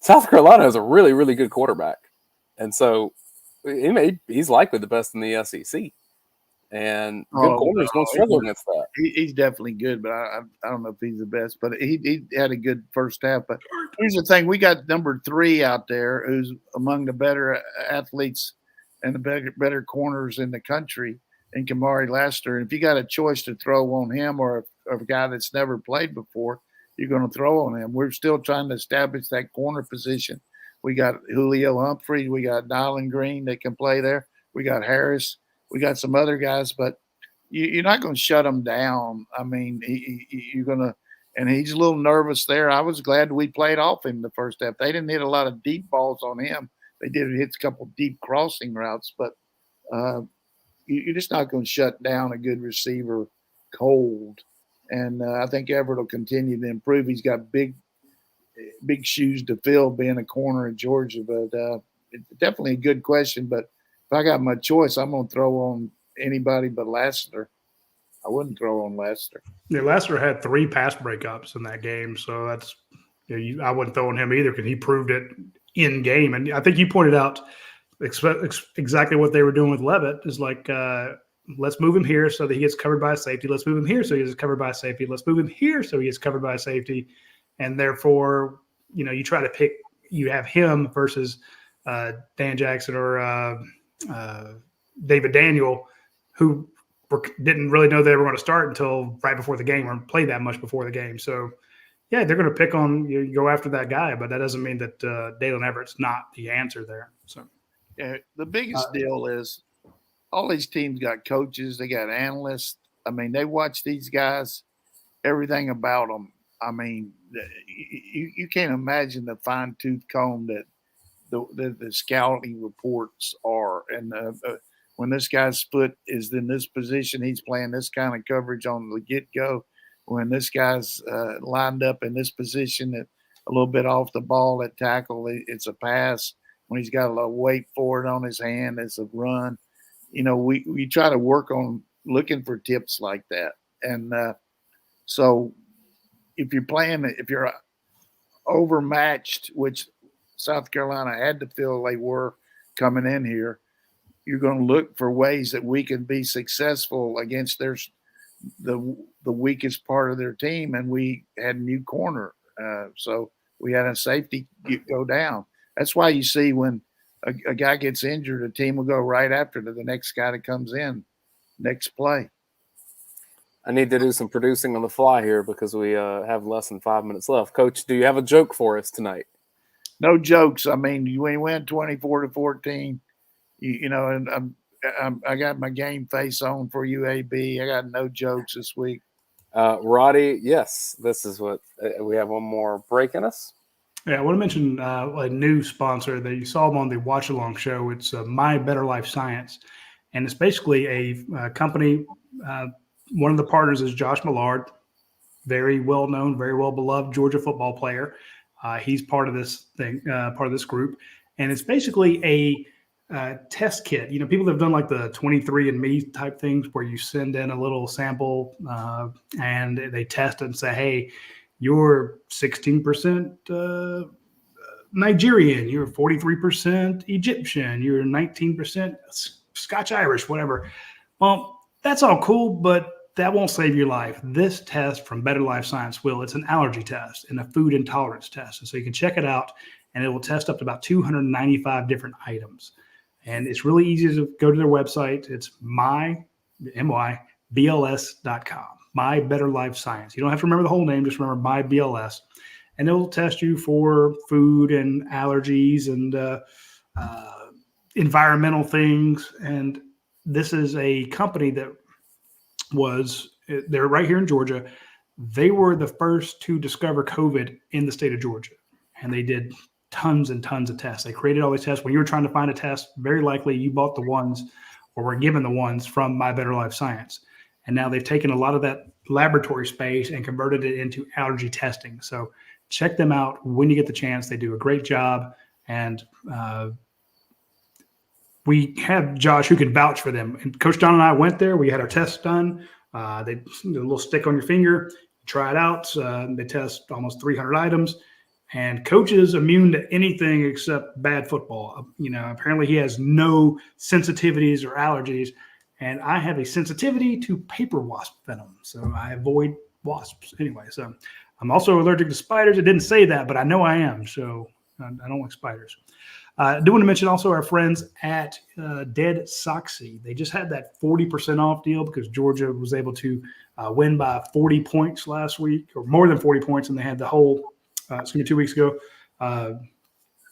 South Carolina has a really, really good quarterback. And so he's likely the best in the SEC. And good corners don't struggle against that. He's definitely good, but I don't know if he's the best. But he had a good first half. But here's the thing: we got number 3 out there, who's among the better athletes and the better corners in the country, in Kamari Lassiter. And if you got a choice to throw on him or a guy that's never played before, you're going to throw on him. We're still trying to establish that corner position. We got Julio Humphrey, we got Nyland Green that can play there. We got Harris. We got some other guys, but you're not going to shut him down. I mean, you're going to – and he's a little nervous there. I was glad we played off him the first half. They didn't hit a lot of deep balls on him. They did hit a couple deep crossing routes, but you're just not going to shut down a good receiver cold. And I think Everett will continue to improve. He's got big shoes to fill being a corner in Georgia, but it's definitely a good question. But if I got my choice, I'm going to throw on anybody but Lassiter. I wouldn't throw on Lassiter. Yeah, Lassiter had 3 pass breakups in that game, so that's I wouldn't throw on him either because he proved it in game. And I think you pointed out exactly what they were doing with Levitt is like, let's move him here so that he gets covered by a safety. Let's move him here so he gets covered by a safety. Let's move him here so he gets covered by a safety. And therefore, you try to pick – you have him versus Dan Jackson or David Daniel, who didn't really know they were going to start until right before the game or play that much before the game. So, yeah, they're going to pick on you, go after that guy, but that doesn't mean that Daylen Everett's not the answer there. So, yeah, the biggest deal is all these teams got coaches, they got analysts. I mean, they watch these guys, everything about them. I mean, you can't imagine the fine-tooth comb that the scouting reports are. And when this guy's foot is in this position, he's playing this kind of coverage on the get-go. when this guy's lined up in this position at a little bit off the ball at tackle, it's a pass. When he's got a little weight forward on his hand, it's a run. We try to work on looking for tips like that. And so if you're overmatched, which South Carolina had to feel they were coming in here, you're going to look for ways that we can be successful against the weakest part of their team. And we had a new corner. So we had a safety go down. That's why you see when a guy gets injured, a team will go right after to the next guy that comes in, next play. I need to do some producing on the fly here because we have less than 5 minutes left. Coach, do you have a joke for us tonight? No jokes. I mean, when you win 24-14, and I got my game face on for UAB. I got no jokes this week. Radi, yes, this is what we have. One more break in us. Yeah, I want to mention a new sponsor that you saw them on the Watch Along show. It's My Better Life Science, and it's basically a company. One of the partners is Josh Millard, very well known, very well beloved Georgia football player. He's part of this thing, part of this group, and it's basically a test kit. People have done like the 23andMe type things where you send in a little sample and they test it and say, hey, you're 16% Nigerian, you're 43% Egyptian, you're 19% Scotch Irish, whatever. Well, that's all cool, but that won't save your life. This test from Better Life Science will. It's an allergy test and a food intolerance test. And so you can check it out, and it will test up to about 295 different items. And it's really easy to go to their website. It's mybls.com. My Better Life Science. You don't have to remember the whole name. Just remember My BLS. And it will test you for food and allergies and environmental things. And this is a company that they're right here in Georgia. They were the first to discover COVID in the state of Georgia. And they did tons and tons of tests. They created all these tests. When you were trying to find a test, very likely you bought the ones or were given the ones from My Better Life Science. And now they've taken a lot of that laboratory space and converted it into allergy testing. So check them out when you get the chance. They do a great job. And we have Josh who can vouch for them. And Coach Don and I went there. We had our tests done. They do a little stick on your finger, try it out. They test almost 300 items. And Coach is immune to anything except bad football. Apparently he has no sensitivities or allergies. And I have a sensitivity to paper wasp venom. So I avoid wasps anyway. So I'm also allergic to spiders. It didn't say that, but I know I am. So I don't like spiders. I do want to mention also our friends at Dead Soxy. They just had that 40% off deal because Georgia was able to win by 40 points last week, or more than 40 points, and they had the whole 2 weeks ago. And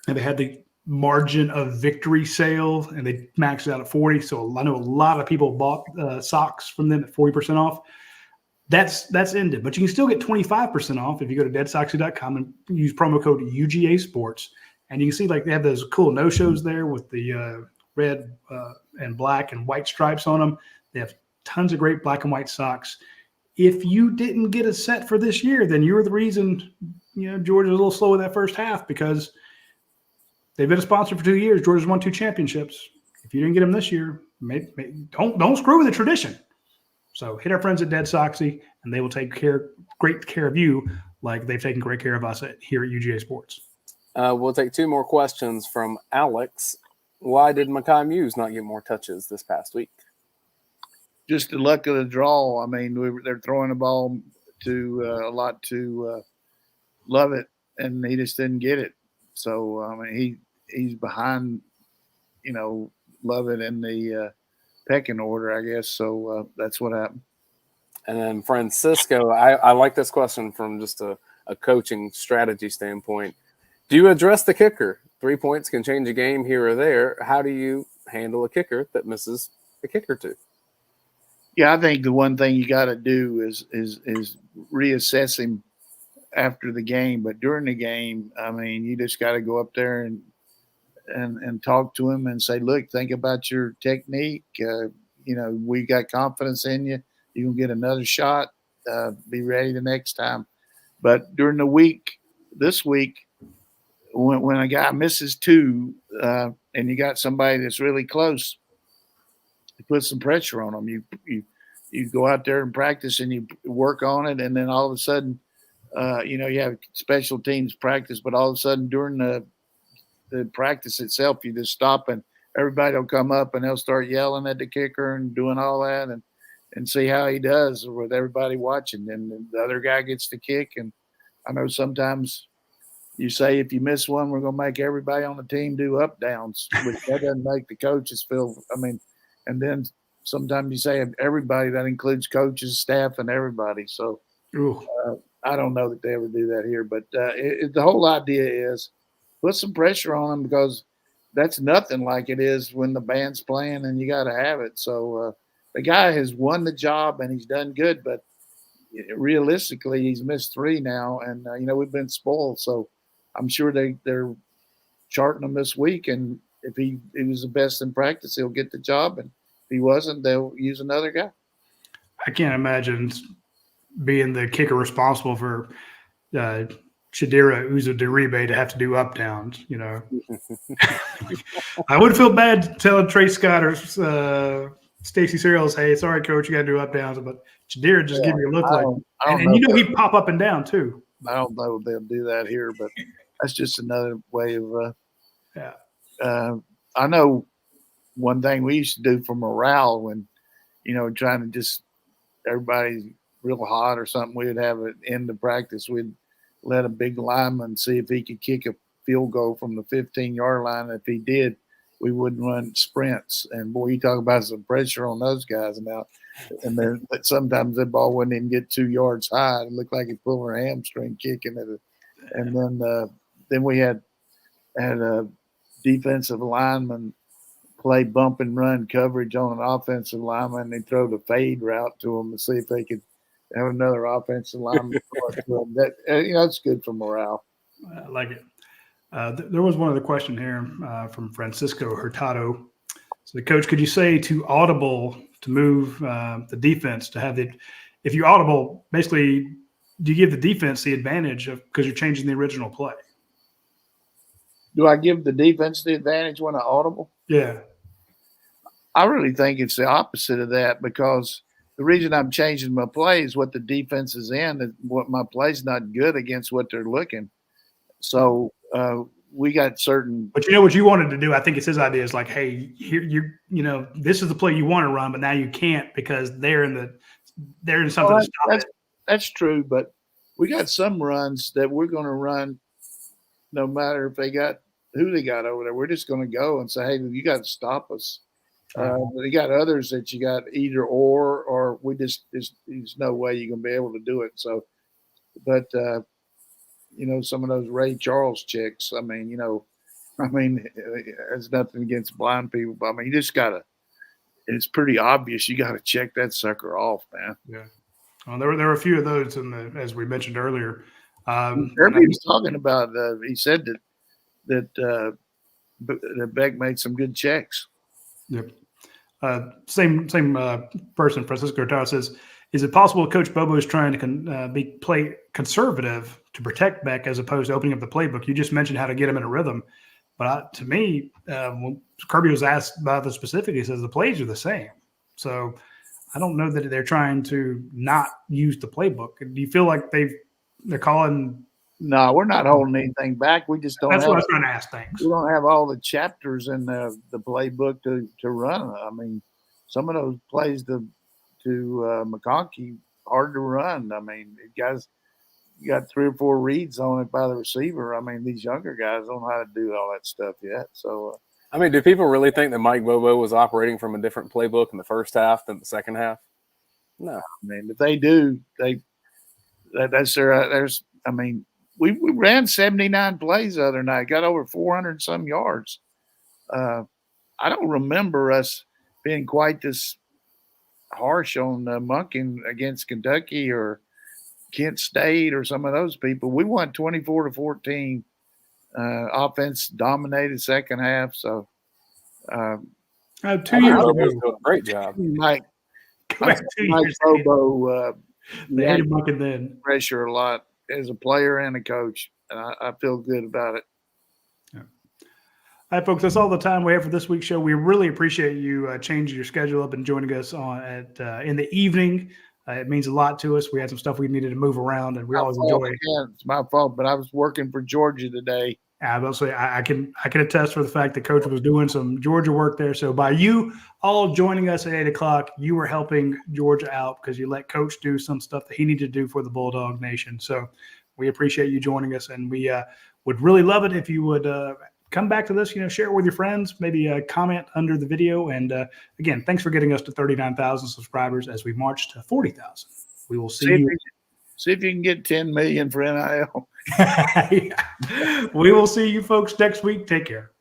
they had the margin of victory sale, and they maxed it out at 40. So I know a lot of people bought socks from them at 40% off. That's ended, but you can still get 25% off if you go to deadsoxy.com and use promo code UGA Sports. And you can see like they have those cool no-shows there with the red and black and white stripes on them. They have tons of great black and white socks. If you didn't get a set for this year, then you're the reason Georgia's a little slow with that first half, because they've been a sponsor for 2 years. Georgia's won 2 championships. If you didn't get them this year, don't screw with the tradition. So hit our friends at Dead Soxy, and they will take great care of you like they've taken great care of us here at UGA Sports. We'll take 2 more questions from Alex. Why did Mekhi Muse not get more touches this past week? Just the luck of the draw. I mean, they're throwing the ball to a lot to Lovett, and he just didn't get it. So I mean, he's behind, Lovett in the pecking order, I guess. So that's what happened. And then Francisco, I like this question from just a coaching strategy standpoint. Do you address the kicker? 3 points can change a game here or there. How do you handle a kicker that misses a kick or two? Yeah, I think the one thing you got to do is reassess him after the game. But during the game, I mean, you just got to go up there and talk to him and say, look, think about your technique. We got confidence in you. You can get another shot. be ready the next time. But during the week, this week, when a guy misses two and you got somebody that's really close, you put some pressure on them. You go out there and practice and you work on it, and then all of a sudden, you have special teams practice, but all of a sudden during the practice itself, you just stop and everybody will come up and they'll start yelling at the kicker and doing all that and see how he does with everybody watching. And the other guy gets the kick. And I know sometimes you say if you miss one, we're going to make everybody on the team do up downs, which that doesn't make the coaches feel. And then sometimes you say everybody, that includes coaches, staff, and everybody. So I don't know that they ever do that here, but the whole idea is put some pressure on them, because that's nothing like it is when the band's playing and you got to have it. So the guy has won the job and he's done good, but realistically, he's missed three now, and we've been spoiled. So I'm sure they're charting him this week, and if he was the best in practice, he'll get the job, and if he wasn't, they'll use another guy. I can't imagine being the kicker responsible for Chidera Uzodiribe to have to do up downs. I would feel bad telling Trey Scott or Stacey Searles, hey, sorry, coach, you got to do up downs, but Chidera just give me a look and he'd pop up and down too. I don't know if they'll do that here, but that's just another way of. I know one thing we used to do for morale when, trying to just everybody's real hot or something, we would have it end of practice. We'd let a big lineman see if he could kick a field goal from the 15-yard line. If he did, we wouldn't run sprints. And boy, you talk about some pressure on those guys now. And then sometimes the ball wouldn't even get 2 yards high. It looked like he pulled a hamstring kicking it. And then we had a defensive lineman play bump and run coverage on an offensive lineman. They throw the fade route to him to see if they could have another offensive lineman. That's good for morale. I like it. There was one other question here from Francisco Hurtado. So, Coach, could you say to audible to move the defense to have if you audible, basically, do you give the defense the advantage because you're changing the original play? Do I give the defense the advantage when I audible? Yeah. I really think it's the opposite of that, because the reason I'm changing my play is what the defense is in, and what my play's not good against what they're looking. So we got certain. But what you wanted to do, I think it's his idea, is like, hey, here this is the play you want to run, but now you can't because they're in something to stop it. That's true, but we got some runs that we're going to run no matter if they got who they got over there. We're just going to go and say, hey, you got to stop us. But you got others that you got either or we just there's no way you're going to be able to do it. So, but some of those Ray Charles chicks. It's nothing against blind people, but you just gotta. It's pretty obvious. You got to check that sucker off, man. Yeah. Well, there were a few of those as we mentioned earlier. Herbie was talking about. He said that Beck made some good checks. Yep. Same person, Francisco Hurtado, says, is it possible Coach Bobo is trying to play conservative to protect Beck as opposed to opening up the playbook? You just mentioned how to get him in a rhythm. But to me, when Kirby was asked about the specific, he says the plays are the same. So I don't know that they're trying to not use the playbook. Do you feel like they're calling? No, we're not holding anything back. We just don't. That's what I was trying to ask. Thanks. We don't have all the chapters in the playbook to run. Some of those plays to McConkey hard to run. Guys, you got 3 or 4 reads on it by the receiver. These younger guys don't know how to do all that stuff yet. So, do people really think that Mike Bobo was operating from a different playbook in the first half than the second half? No. If they do, that's their. We ran 79 plays the other night, got over 400 some yards. I don't remember us being quite this harsh on Monken against Kentucky or Kent State or some of those people. We won 24-14. Offense dominated second half. So 2 years ago, doing a great job. Mike Bobo They hated Bucket then. Pressure a lot as a player and a coach, and I feel good about it. All right, folks, that's all the time we have for this week's show. We really appreciate you changing your schedule up and joining us in the evening. It means a lot to us. We had some stuff we needed to move around, and we always enjoy it. Yeah, it's my fault, but I was working for Georgia today. I can attest for the fact that Coach was doing some Georgia work there. So by you all joining us at 8 o'clock, you were helping Georgia out because you let Coach do some stuff that he needed to do for the Bulldog Nation. So we appreciate you joining us, and we would really love it if you would come back to this, share it with your friends, maybe comment under the video. And again, thanks for getting us to 39,000 subscribers as we march to 40,000. We will see you. See if you can get 10 million for NIL. We will see you folks next week. Take care.